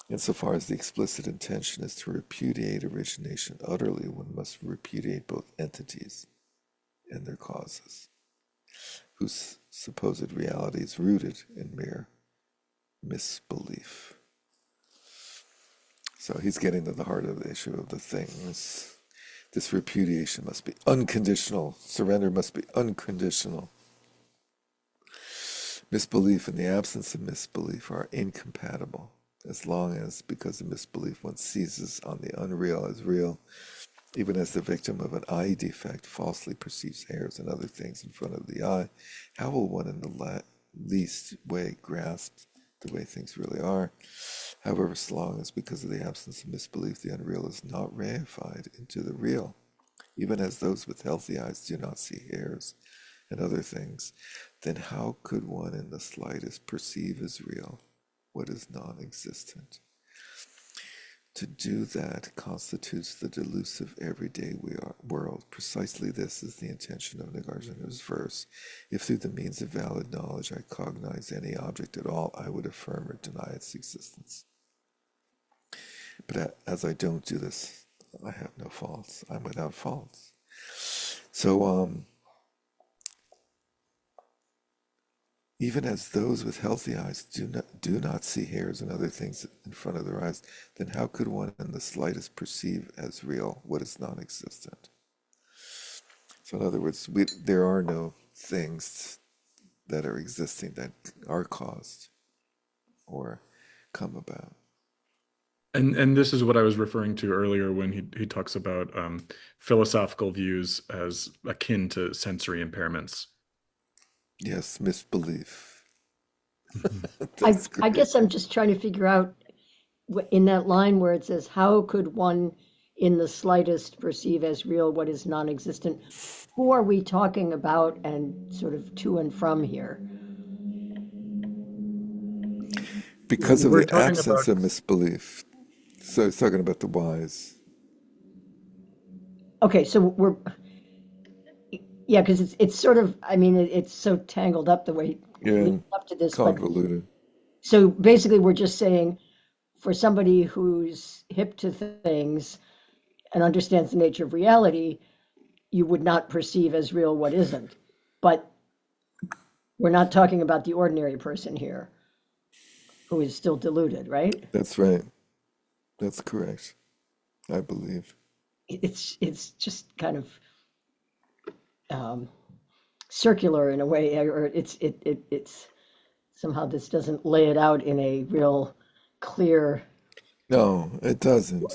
Insofar as the explicit intention is to repudiate origination utterly, one must repudiate both entities and their causes, whose supposed reality is rooted in mere misbelief. So he's getting to the heart of the issue of the thing. This repudiation must be unconditional. Surrender must be unconditional. Misbelief and the absence of misbelief are incompatible, as long as, because of misbelief, one seizes on the unreal as real, even as the victim of an eye defect falsely perceives hairs and other things in front of the eye. How will one in the least way grasp the way things really are? However, so long as, because of the absence of misbelief, the unreal is not reified into the real, even as those with healthy eyes do not see hairs and other things, then how could one in the slightest perceive as real what is non-existent? To do that constitutes the delusive everyday world. Precisely this is the intention of Nagarjuna's verse. If through the means of valid knowledge I cognize any object at all, I would affirm or deny its existence. But as I don't do this, I have no faults. I'm without faults. So, even as those with healthy eyes do not see hairs and other things in front of their eyes, then how could one in the slightest perceive as real what is non-existent? So in other words, there are no things that are existing that are caused or come about. And this is what I was referring to earlier when he talks about philosophical views as akin to sensory impairments. Yes, misbelief. I, That's I great. guess I'm just trying to figure out in that line where it says, how could one in the slightest perceive as real what is non-existent. Who are we talking about and sort of to and from here? Because of We're the talking about absence of misbelief. So it's talking about the wise. Okay, so we're, yeah, because it's sort of, I mean, it's so tangled up the way Yeah, leading up to this, but convoluted. so basically we're just saying for somebody who's hip to things and understands the nature of reality, you would not perceive as real what isn't. But we're not talking about the ordinary person here who is still deluded, right? That's right. That's correct, I believe. It's just kind of um, circular in a way, or it's somehow this doesn't lay it out in a real clear. No, it doesn't.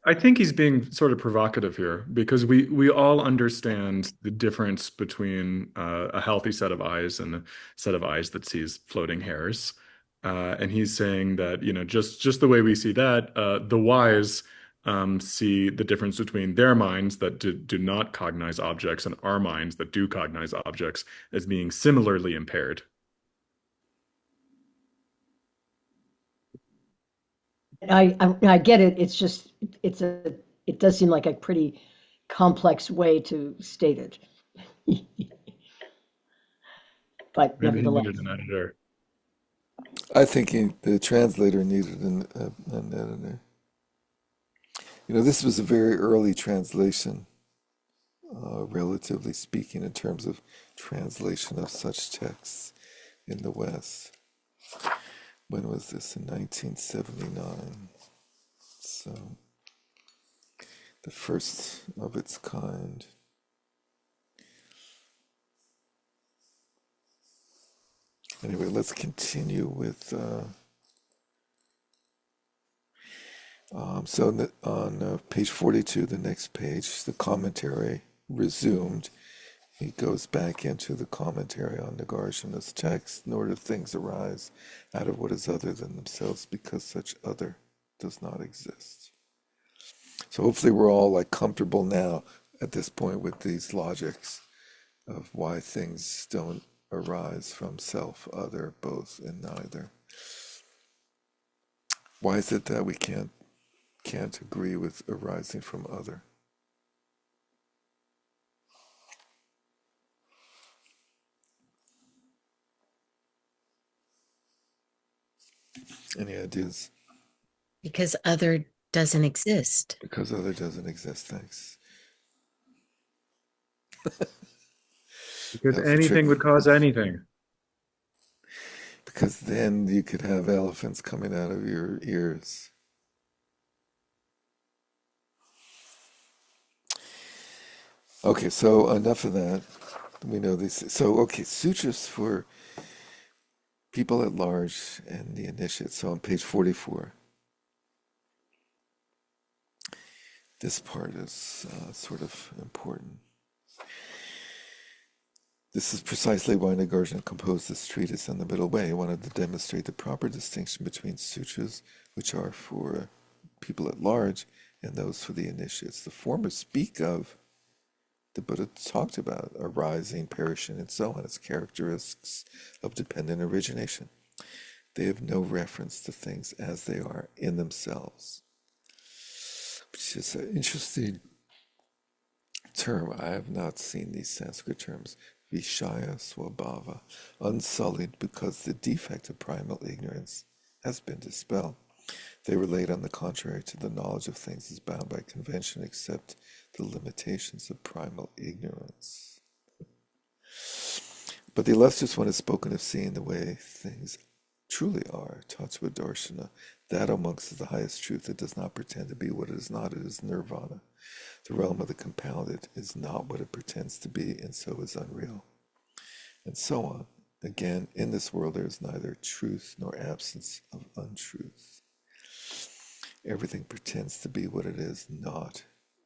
I think he's being sort of provocative here because we all understand the difference between a healthy set of eyes and a set of eyes that sees floating hairs. And he's saying that, just the way we see that, the wise see the difference between their minds that do not cognize objects and our minds that do cognize objects as being similarly impaired. I get it. It's just it does seem like a pretty complex way to state it, but Maybe he nevertheless. needed an editor. I think the translator needed an editor. This was a very early translation, relatively speaking, in terms of translation of such texts in the West. When was this? In 1979. So, the first of its kind. Anyway, let's continue with. On page 42, the next page, the commentary resumed. He goes back into the commentary on Nagarjuna's text, nor do things arise out of what is other than themselves, because such other does not exist. So hopefully we're all like comfortable now at this point with these logics of why things don't arise from self, other, both, and neither. Why is it that we can't agree with arising from other? Any ideas? Because other doesn't exist. Because other doesn't exist. Thanks. Because That was a trick. anything would cause anything. Because then you could have elephants coming out of your ears. Okay, so enough of that. We know these. So, okay, sutras for people at large and the initiates. So on page 44, this part is sort of important. This is precisely why Nagarjuna composed this treatise on the middle way. He wanted to demonstrate the proper distinction between sutras, which are for people at large, and those for the initiates. The former speak of, the Buddha talked about arising, perishing, and so on as characteristics of dependent origination. They have no reference to things as they are in themselves, which is an interesting term. I have not seen these Sanskrit terms. Vishaya Swabhava, unsullied because the defect of primal ignorance has been dispelled. They relate, on the contrary, to the knowledge of things as bound by convention, except the limitations of primal ignorance. But the illustrious one has spoken of seeing the way things truly are, Tattva Darshana. That amongst is the highest truth. It does not pretend to be what it is not. It is nirvana. The realm of the compounded is not what it pretends to be, and so is unreal. And so on. Again, in this world there is neither truth nor absence of untruth. Everything pretends to be what it is not.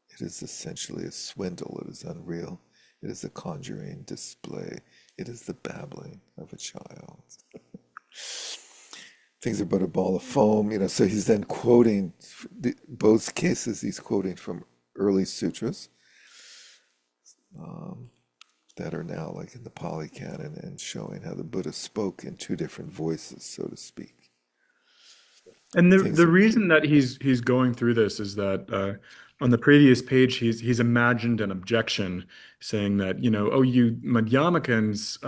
It is essentially a swindle. It is unreal. It is a conjuring display. It is the babbling of a child. things are but a ball of foam, so he's then quoting, both cases, he's quoting from early sutras um, that are now like in the Pali Canon and showing how the Buddha spoke in two different voices, so to speak. And the Things the are, reason that he's going through this is that on the previous page he's imagined an objection saying that, oh, you Madhyamikans,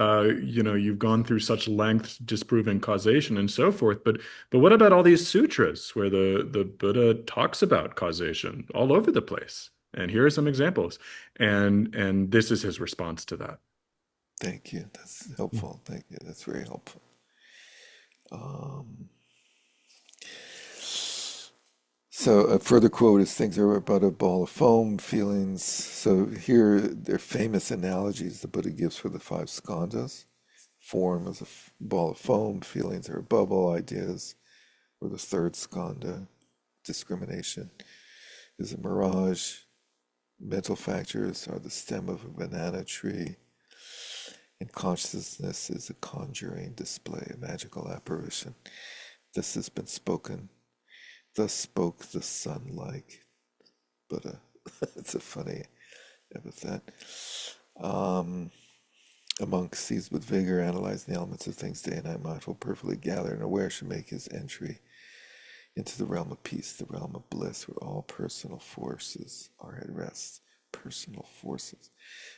you've gone through such lengths disproving causation and so forth, but what about all these sutras where the Buddha talks about causation all over the place? And here are some examples. And this is his response to that. thank you. That's helpful. Thank you. That's very helpful. Um, So a further quote is things are about a ball of foam, feelings. So here they're famous analogies the Buddha gives for the five skandhas. Form is a ball of foam, feelings are a bubble, ideas or the third skandha, discrimination is a mirage, mental factors are the stem of a banana tree, and consciousness is a conjuring display, a magical apparition. This has been spoken. Thus spoke the sun like Buddha. It's a funny epithet. Um, a monk seized with vigor, analyzing the elements of things day and night, mindful, perfectly gathered and aware, should make his entry into the realm of peace, the realm of bliss, where all personal forces are at rest. Personal forces,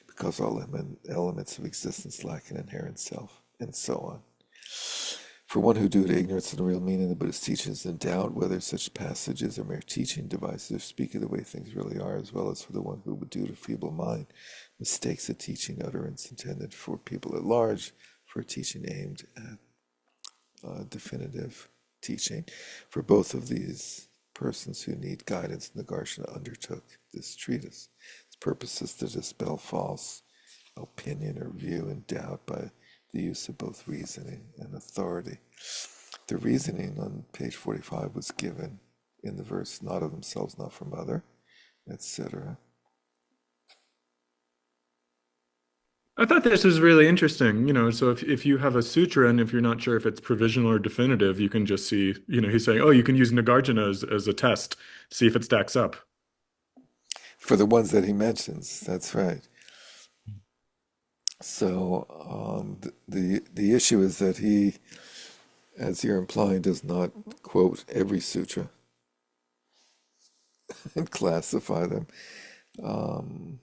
because all elements of existence lack an inherent self, and so on. For one who due to ignorance of the real meaning of the Buddhist teachings and doubt whether such passages are mere teaching devices or speak of the way things really are, as well as for the one who, due to feeble mind, mistakes a teaching utterance intended for people at large for a teaching aimed at definitive teaching. For both of these persons who need guidance, Nagarjuna undertook this treatise. Its purpose is to dispel false opinion or view and doubt by the use of both reasoning and authority. The reasoning on page 45 was given in the verse, not of themselves, not from other, etc. I thought this was really interesting, so if you have a sutra and if you're not sure if it's provisional or definitive, you can just see, he's saying, oh, you can use Nagarjuna as a test, see if it stacks up. For the ones that he mentions, that's right. So the issue is that he, as you're implying, does not quote every sutra and classify them. Um,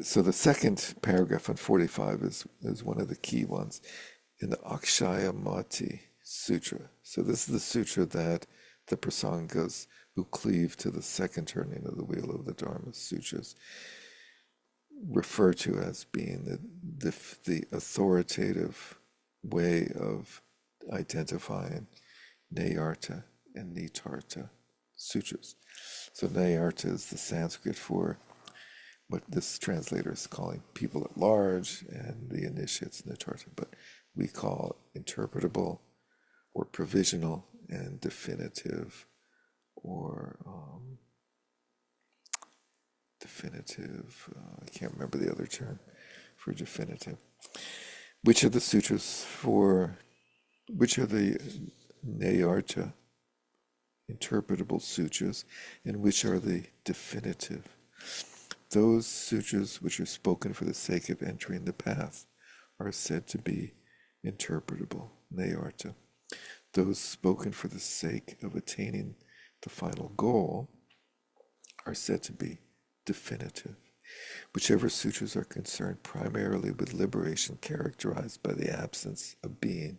so the second paragraph on 45 is one of the key ones in the Akshayamati Sutra. So this is the sutra that the prasangas who cleave to the second turning of the wheel of the Dharma sutras refer to as being the authoritative way of identifying Nayarta and Nitarta sutras. So Nayarta is the Sanskrit for what this translator is calling people at large, and the initiates Nitarta, but we call interpretable or provisional and definitive or I can't remember the other term for definitive. Which are the sutras which are the Nayarta interpretable sutras, and which are the definitive? Those sutras which are spoken for the sake of entering the path are said to be interpretable, Nayarta. Those spoken for the sake of attaining the final goal are said to be definitive. Whichever sutras are concerned primarily with liberation, characterized by the absence of being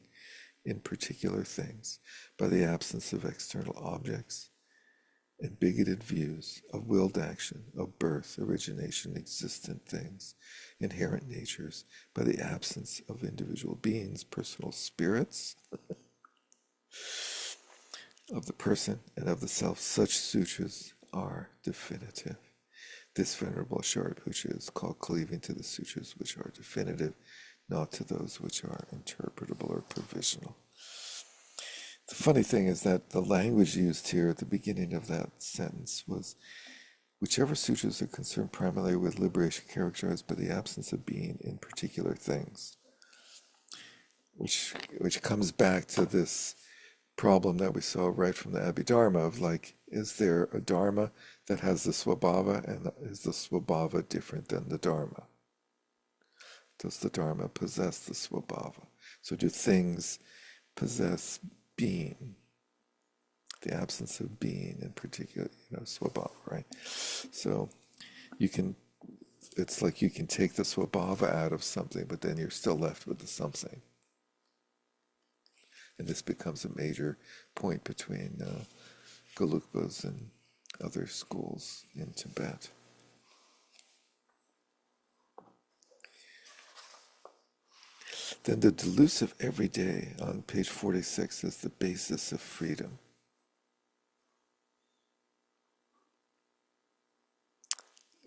in particular things, by the absence of external objects and bigoted views of willed action, of birth, origination, existent things, inherent natures, by the absence of individual beings, personal spirits, of the person and of the self, such sutras are definitive. This Venerable Shariputra is called cleaving to the sutras which are definitive, not to those which are interpretable or provisional. The funny thing is that the language used here at the beginning of that sentence was whichever sutras are concerned primarily with liberation characterized by the absence of being in particular things. which comes back to this problem that we saw right from the Abhidharma of like, is there a Dharma that has the Swabhava, and is the Swabhava different than the Dharma? Does the Dharma possess the Swabhava? So do things possess being, the absence of being in particular, Swabhava, right? So you can, it's like you can take the Swabhava out of something, but then you're still left with the something. And this becomes a major point between Gelugpas and other schools in Tibet. Then the delusive everyday on page 46 is the basis of freedom.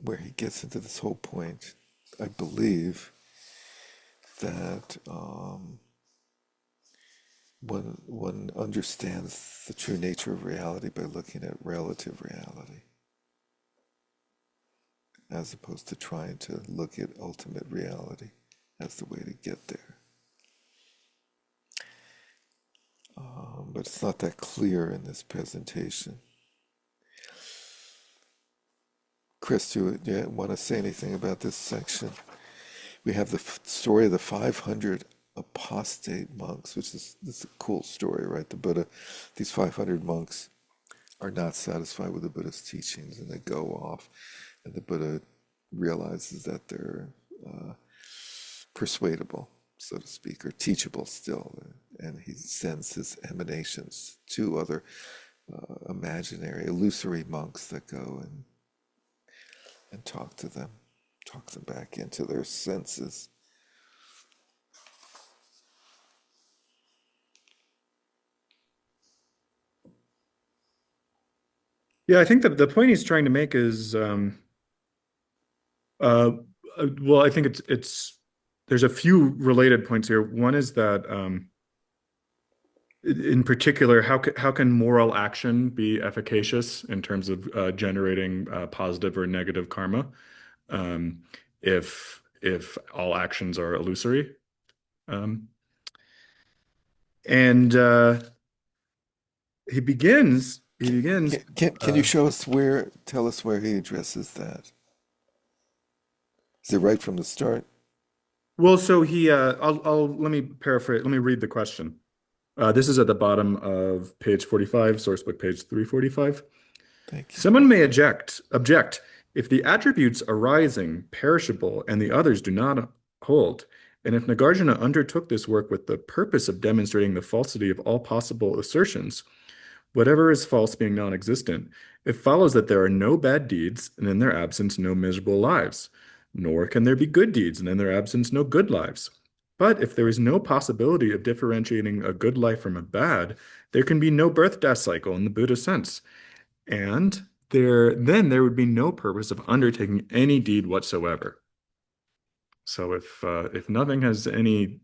Where he gets into this whole point, I believe that one understands the true nature of reality by looking at relative reality, as opposed to trying to look at ultimate reality as the way to get there. But it's not that clear in this presentation. Chris, do you want to say anything about this section? We have the story of the 500 apostate monks, which is this is a cool story, right? The Buddha, these 500 monks are not satisfied with the Buddha's teachings, and they go off, and the Buddha realizes that they're persuadable, so to speak, or teachable still, and he sends his emanations to other imaginary, illusory monks that go and talk them back into their senses. Yeah, I think that the point he's trying to make is, well, I think it's there's a few related points here. One is that, in particular, how can moral action be efficacious in terms of generating positive or negative karma, if all actions are illusory, and he begins. Can you show us tell us where he addresses that? Is it right from the start? Well, so let me paraphrase. Let me read the question. This is at the bottom of page 45, sourcebook page 345. Thank you. Someone may object if the attributes arising perishable and the others do not hold, and if Nagarjuna undertook this work with the purpose of demonstrating the falsity of all possible assertions, whatever is false being non-existent, it follows that there are no bad deeds, and in their absence no miserable lives, nor can there be good deeds, and in their absence no good lives. But if there is no possibility of differentiating a good life from a bad, there can be no birth-death cycle in the Buddha sense. And then there would be no purpose of undertaking any deed whatsoever. So if nothing has any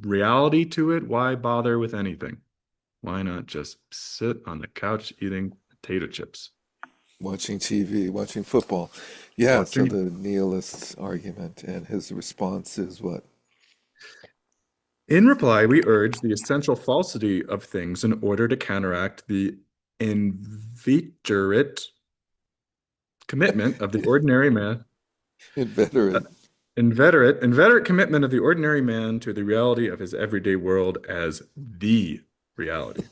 reality to it, why bother with anything? Why not just sit on the couch eating potato chips? Watching TV, watching football. Yeah, so the nihilist's argument, and his response is what? In reply, we urge the essential falsity of things in order to counteract the inveterate commitment of the ordinary man. Inveterate Commitment of the ordinary man to the reality of his everyday world as the reality.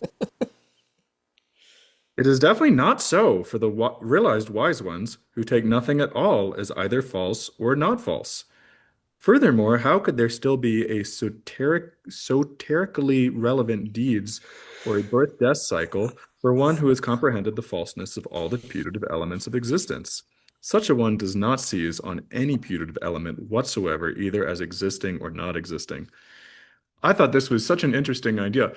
It is definitely not so for the realized wise ones who take nothing at all as either false or not false. Furthermore, how could there still be a soterically relevant deeds or a birth-death cycle for one who has comprehended the falseness of all the putative elements of existence? Such a one does not seize on any putative element whatsoever, either as existing or not existing. I thought this was such an interesting idea.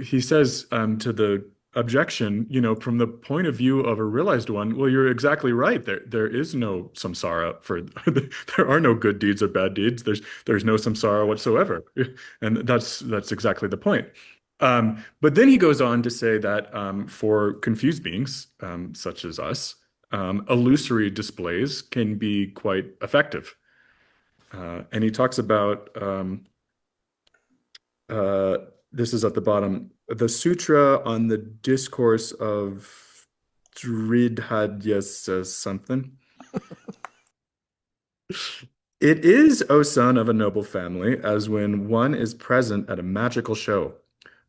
He says to the objection, from the point of view of a realized one, well, you're exactly right. There is no samsara there are no good deeds or bad deeds. There's no samsara whatsoever, and that's exactly the point. But then he goes on to say that for confused beings such as us, illusory displays can be quite effective, and he talks about Uh, this is at the bottom. The Sutra on the Discourse of Dridhadya says something. It is, O son of a noble family, as when one is present at a magical show.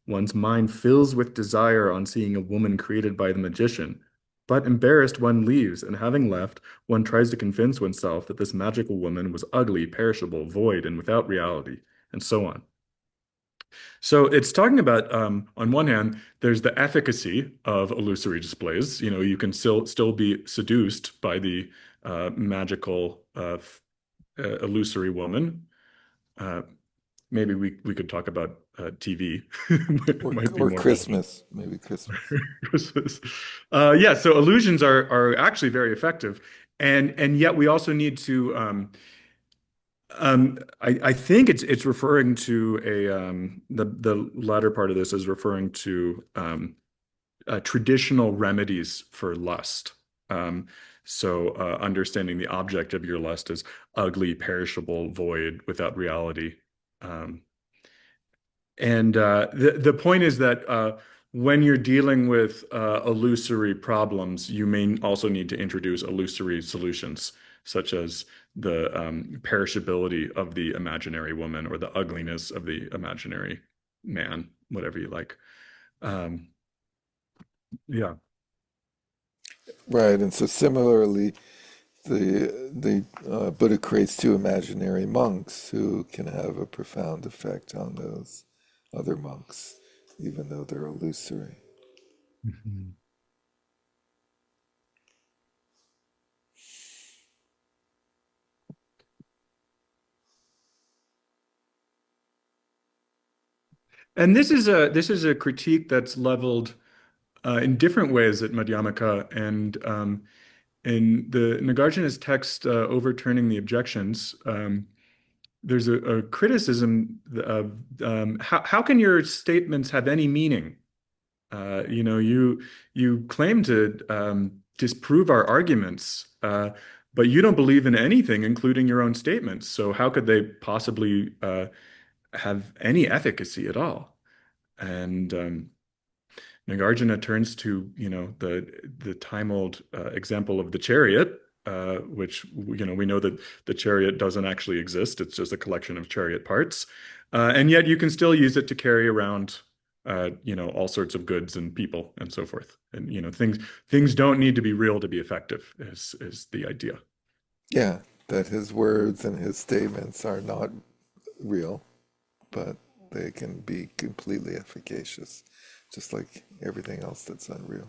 One's mind fills with desire on seeing a woman created by the magician. But embarrassed, one leaves, and having left, one tries to convince oneself that this magical woman was ugly, perishable, void, and without reality, and so on. So it's talking about, on one hand, there's the efficacy of illusory displays. You know, you can still be seduced by the magical, illusory woman. Uh, Maybe we could talk about TV. Might be Or more relevant. Christmas, maybe Christmas. Christmas. Yeah, so illusions are actually very effective, and yet we also need to. I think it's referring to the latter part of this is referring to traditional remedies for lust. So understanding the object of your lust is ugly, perishable, void, without reality. Um, and the point is that when you're dealing with illusory problems, you may also need to introduce illusory solutions, such as the perishability of the imaginary woman or the ugliness of the imaginary man, whatever you like. Um, yeah. Right, and so similarly, the Buddha creates two imaginary monks who can have a profound effect on those other monks, even though they're illusory. Mhm. And this is a critique that's leveled in different ways at Madhyamaka, and in the Nagarjuna's text, Overturning the Objections, there's a criticism of how can your statements have any meaning? You claim to disprove our arguments, but you don't believe in anything, including your own statements. So how could they possibly have any efficacy at all? And Nagarjuna turns to, the time-old example of the chariot, which, we know that the chariot doesn't actually exist. It's just a collection of chariot parts. And yet you can still use it to carry around, all sorts of goods and people and so forth. And, things don't need to be real to be effective is the idea. Yeah, that his words and his statements are not real, but they can be completely efficacious, just like everything else that's unreal.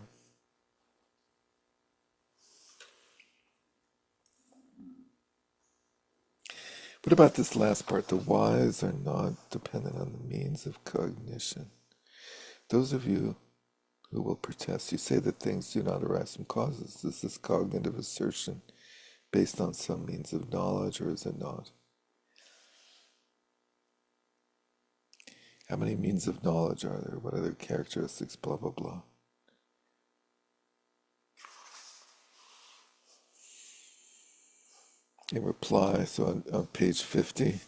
What about this last part? The wise are not dependent on the means of cognition. Those of you who will protest, you say that things do not arise from causes. This is cognitive assertion based on some means of knowledge, or is it not? How many means of knowledge are there? What are their characteristics? Blah, blah, blah. In reply, so on page 50,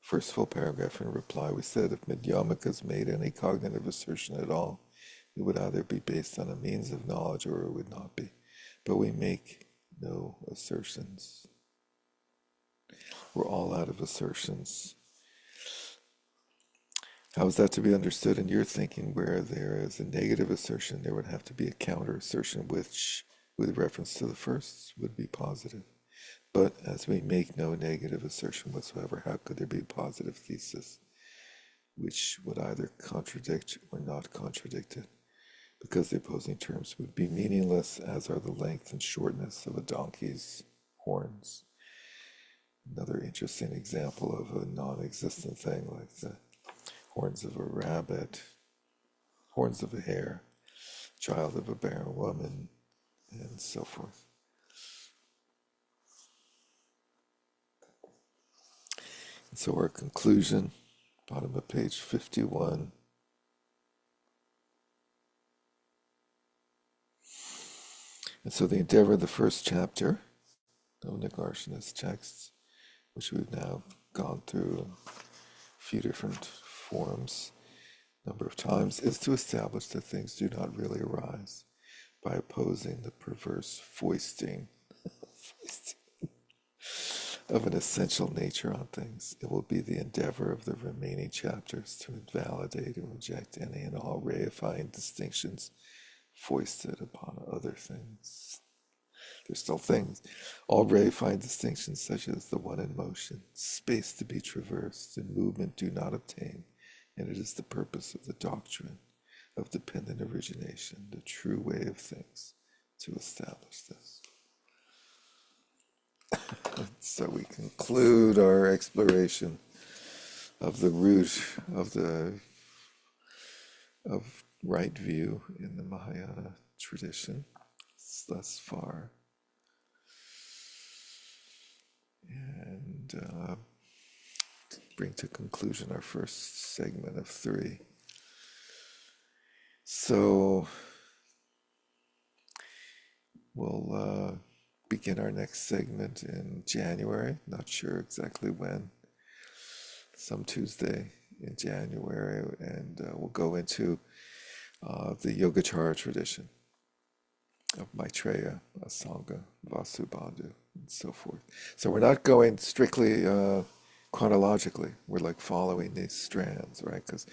first full paragraph in reply, we said if Madhyamaka's made any cognitive assertion at all, it would either be based on a means of knowledge or it would not be. But we make no assertions. We're all out of assertions. How is that to be understood in your thinking? Where there is a negative assertion, there would have to be a counter assertion, which, with reference to the first, would be positive. But as we make no negative assertion whatsoever, how could there be a positive thesis, which would either contradict or not contradict it? Because the opposing terms would be meaningless, as are the length and shortness of a donkey's horns. Another interesting example of a non-existent thing, like the horns of a rabbit, horns of a hare, child of a barren woman, and so forth. And so our conclusion, bottom of page 51. And so the endeavor of the first chapter of Nagarjuna's texts, which we've now gone through and few different forms, number of times, is to establish that things do not really arise by opposing the perverse foisting of an essential nature on things. It will be the endeavor of the remaining chapters to invalidate and reject any and all reifying distinctions foisted upon other things. There's still things. All reifying distinctions, such as the one in motion, space to be traversed, and movement do not obtain, and it is the purpose of the doctrine of dependent origination, the true way of things, to establish this. So we conclude our exploration of the root of right view in the Mahayana tradition thus far, and bring to conclusion our first segment of 3. So we'll begin our next segment in January. Not sure exactly when. Some Tuesday in January, and we'll go into the Yogacara tradition of Maitreya, Asanga, Vasubandhu, and so forth. So we're not going strictly chronologically. We're like following these strands, right? Because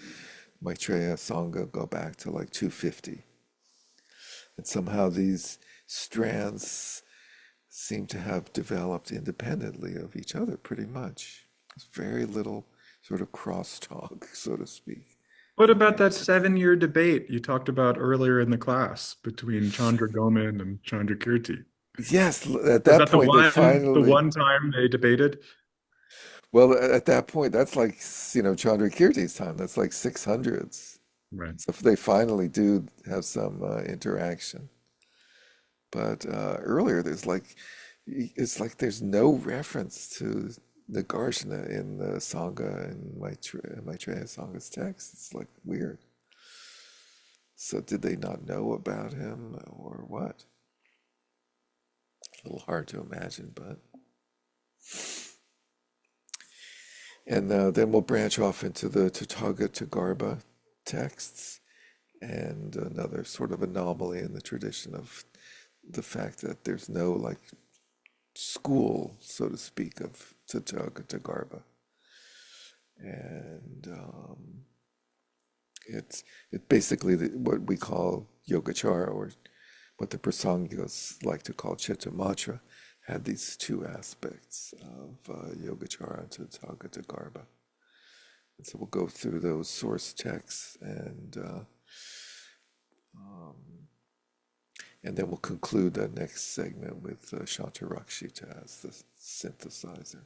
Maitreya, Asanga go back to like 250. And somehow these strands seem to have developed independently of each other pretty much. There's very little sort of crosstalk, so to speak. What about that 7-year debate you talked about earlier in the class between Chandra Gomin and Chandrakirti? Yes, at Was that that the point they finally, one time they debated? well, at that point, that's like, Chandrakirti's time. That's like 600s. Right. So they finally do have some interaction. But earlier, it's like there's no reference to Nagarjuna in the Sangha and Maitreya Sanga's text. It's like weird. So did they not know about him or what? A little hard to imagine, but. And then we'll branch off into the Tathagata texts and another sort of anomaly in the tradition of the fact that there's no like school, so to speak, of Tathagata. And it's basically what we call Yogacara, or what the Prasangas like to call Chittamatra, had these two aspects of Yogacara and Tathagata. And so we'll go through those source texts, and then we'll conclude the next segment with Shantarakshita as the synthesizer.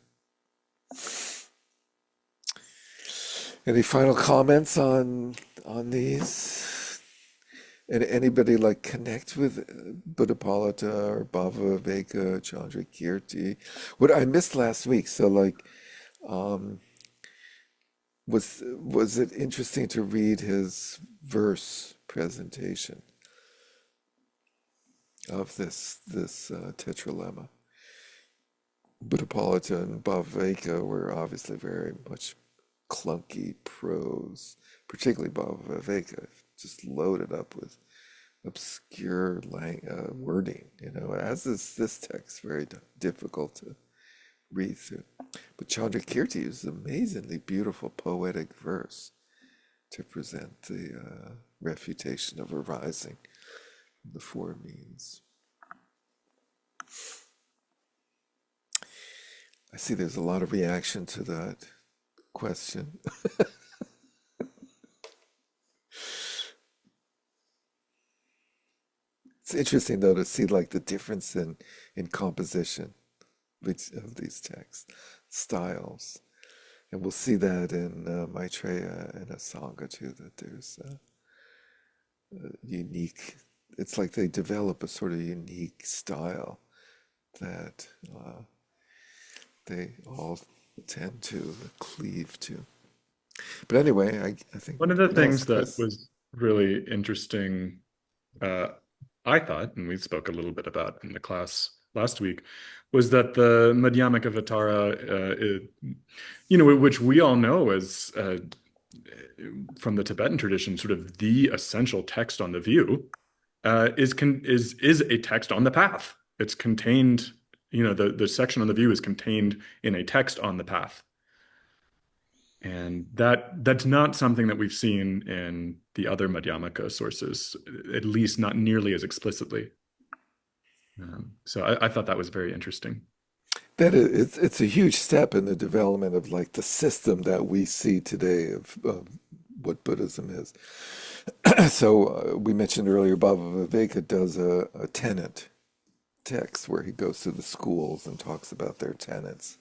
Any final comments on these? And anybody like connect with Buddhapalata or Bhava Viveka, Chandrakirti? What I missed last week, so like, was it interesting to read his verse presentation of this tetralemma? Buddhapalata and Bhava were obviously very much clunky prose, particularly Bhava Viveka, just loaded up with obscure wording, as is this text, very difficult to read through. But Chandrakirti is amazingly beautiful poetic verse to present the refutation of arising, the four means. I see there's a lot of reaction to that question. It's interesting though to see like the difference in composition of these text styles, and we'll see that in Maitreya and Asanga too. That there's a unique. It's like they develop a sort of unique style that they all tend to cleave to. But anyway, I think. One of the Yes, things that Chris. was really interesting, I thought, and we spoke a little bit about in the class last week, was that the Madhyamaka Vatara, which we all know as from the Tibetan tradition, sort of the essential text on the view, is a text on the path. It's contained, the section on the view is contained in a text on the path. And that's not something that we've seen in the other Madhyamaka sources, at least not nearly as explicitly. So I thought that was very interesting. It's a huge step in the development of like the system that we see today of what Buddhism is. So we mentioned earlier, Baba Viveka does a tenet text where he goes to the schools and talks about their tenets,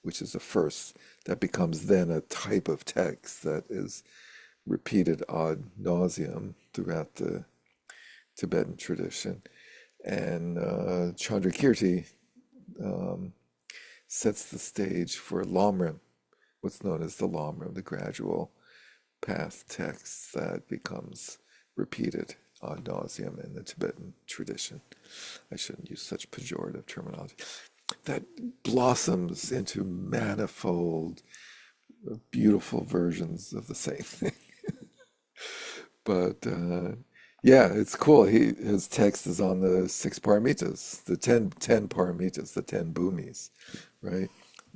which is a first that becomes then a type of text that is repeated ad nauseum throughout the Tibetan tradition. And Chandrakirti um, sets the stage for Lamrim, what's known as the Lamrim, the gradual path text that becomes repeated ad nauseum in the Tibetan tradition. I shouldn't use such pejorative terminology. That blossoms into manifold, beautiful versions of the same thing. But yeah, it's cool. His text is on the six paramitas, the ten paramitas, the 10 bhumis, right?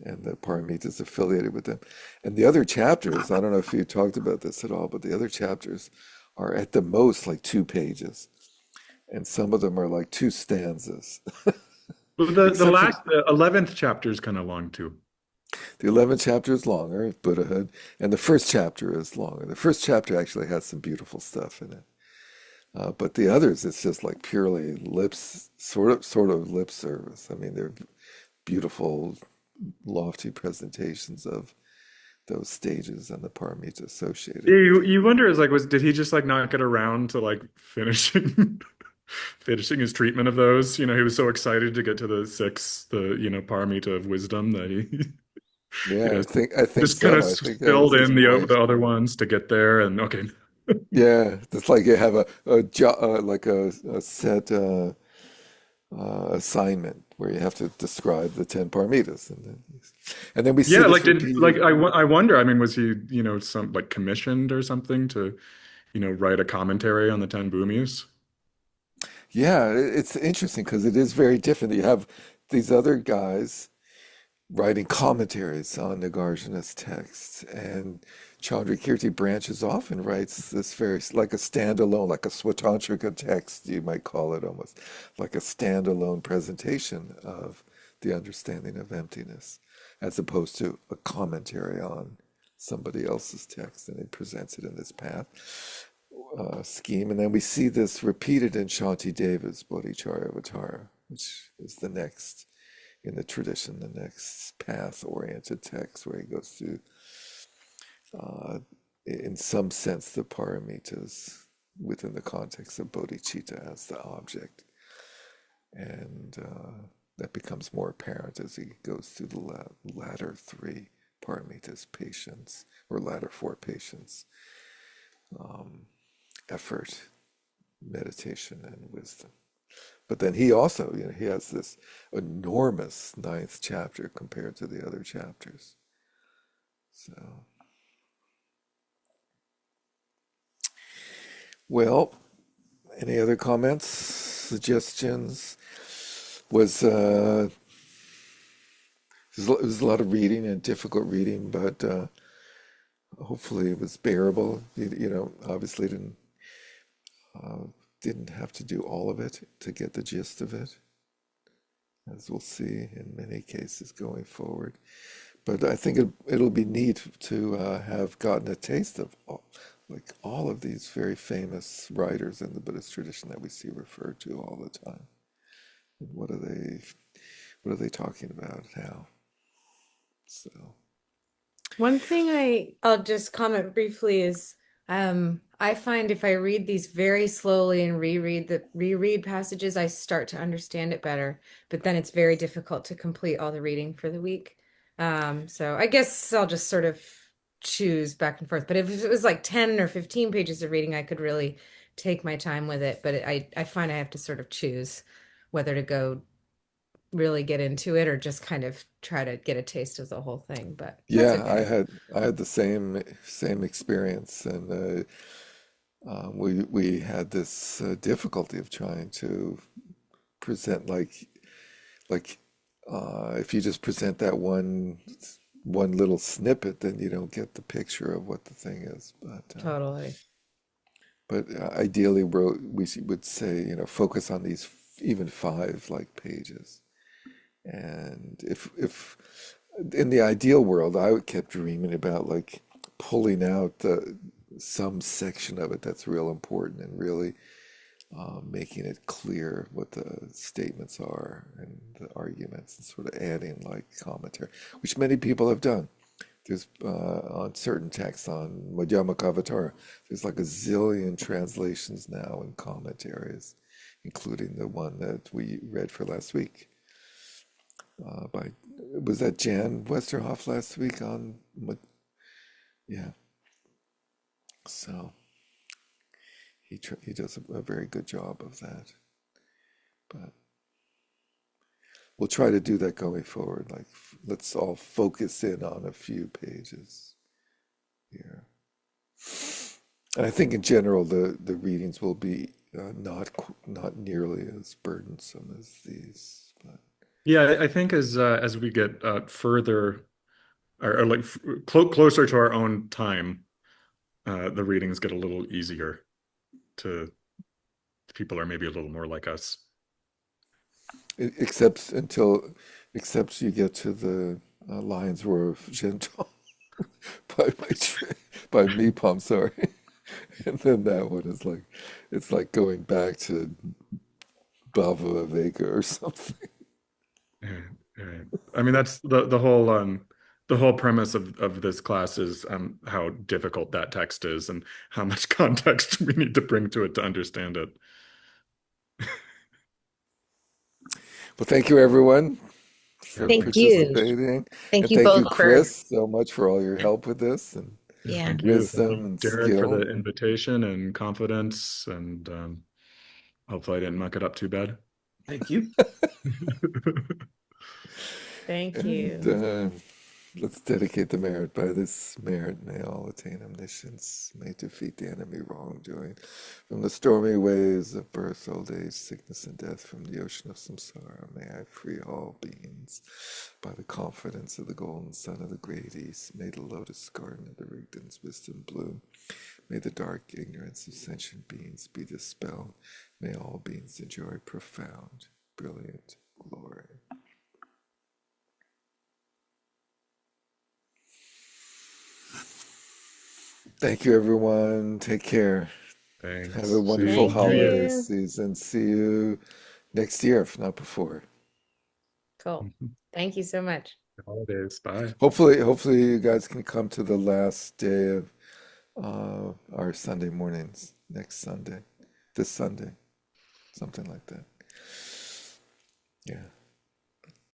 And the paramitas affiliated with them. And the other chapters, I don't know if you talked about this at all, but the other chapters are at the most like 2 pages. And some of them are like 2 stanzas. Well, the Except for last 11th chapter is kind of long too. the 11th chapter is longer, Buddhahood, and the first chapter is longer. The first chapter actually has some beautiful stuff in it. But the others, it's just like purely lips, sort of lip service. I mean, they're beautiful, lofty presentations of those stages and the paramita associated Yeah, with you wonder is like did he just like not get around to like finishing finishing his treatment of those? He was so excited to get to the six, paramita of wisdom that he you Yeah, know I think just kind of so. I think that was filled his in point. the other ones to get there and okay. Yeah, it's like you have like a set assignment where you have to describe the 10 paramitas, and then we see Yeah, this like repeated. I wonder, I mean, was he, some like commissioned or something to, write a commentary on the 10 Bhumis? Yeah, it's interesting because it is very different. You have these other guys writing commentaries on Nagarjuna's texts, and Chandrakirti branches off and writes this very like a standalone, like a Swatantrika text, you might call it almost, like a standalone presentation of the understanding of emptiness, as opposed to a commentary on somebody else's text, and he presents it in this path scheme. And then we see this repeated in Shanti Deva's Bodhicharya Vatara, which is the next in the tradition, the next path-oriented text where he goes through, uh, in some sense, the paramitas within the context of bodhicitta as the object. And that becomes more apparent as he goes through the latter three paramitas, patience, or latter four, patience, um, effort, meditation, and wisdom. But then he also, he has this enormous ninth chapter compared to the other chapters. So, well, any other comments, suggestions? Was it was a lot of reading and difficult reading, but hopefully it was bearable. Obviously uh, didn't have to do all of it to get the gist of it, as we'll see in many cases going forward. But I think it'll be neat to have gotten a taste of all of these very famous writers in the Buddhist tradition that we see referred to all the time. And what are they talking about now? So One thing I'll just comment briefly is I find if I read these very slowly and reread passages, I start to understand it better. But then it's very difficult to complete all the reading for the week. So I guess I'll just sort of choose back and forth. But if it was like 10 or 15 pages of reading, I could really take my time with it. But I find I have to sort of choose whether to go really get into it or just kind of try to get a taste of the whole thing, but that's Yeah, okay. I had the same experience, and we had this difficulty of trying to present like if you just present that one little snippet, then you don't get the picture of what the thing is. Totally. But ideally, would say, focus on these even five like pages. And if in the ideal world, I would kept dreaming about like pulling out some section of it that's real important and really making it clear what the statements are and the arguments and sort of adding like commentary, which many people have done. There's on certain texts on Madhyamaka, there's like a zillion translations now and commentaries, including the one that we read for last week by, was that Jan Westerhoff last week on, yeah. So he does a very good job of that. But we'll try to do that going forward. Like, let's all focus in on a few pages here. And I think in general, the readings will be not nearly as burdensome as these. But Yeah, I think as we get further or like closer to our own time, the readings get a little easier to people are maybe a little more like us. except until except you get to the Lion's Roar of Gentle by by Meepom, sorry. And then that one is like, it's like going back to Bava Vega or something. Yeah, yeah. I mean, that's the whole premise of this class is how difficult that text is and how much context we need to bring to it to understand it. Well, thank you everyone for Yeah, Thank you. participating. Thank And you thank you, both for, Chris, so much for all your help with this and yeah, yeah. thank you. Thank you, wisdom and Derek, for skill. the invitation and confidence, and hopefully I didn't muck it up too bad. Thank you. Thank And you. let's dedicate the merit. By this merit may all attain omniscience, may defeat the enemy wrongdoing. From the stormy waves of birth, old age, sickness, and death, from the ocean of samsara, may I free all beings. By the confidence of the golden sun of the great east, may the lotus garden of the Rigdon's wisdom bloom. May the dark ignorance of sentient beings be dispelled. May all beings enjoy profound, brilliant glory. Thank you, everyone. Take care. Have a Thanks. See wonderful you Thank New Year. holiday you. season. See you next year, if not before. Cool. Thank you so much. Holidays. Bye. Hopefully, you guys can come to the last day of our Sunday mornings next Sunday, this Sunday, something like that. Yeah.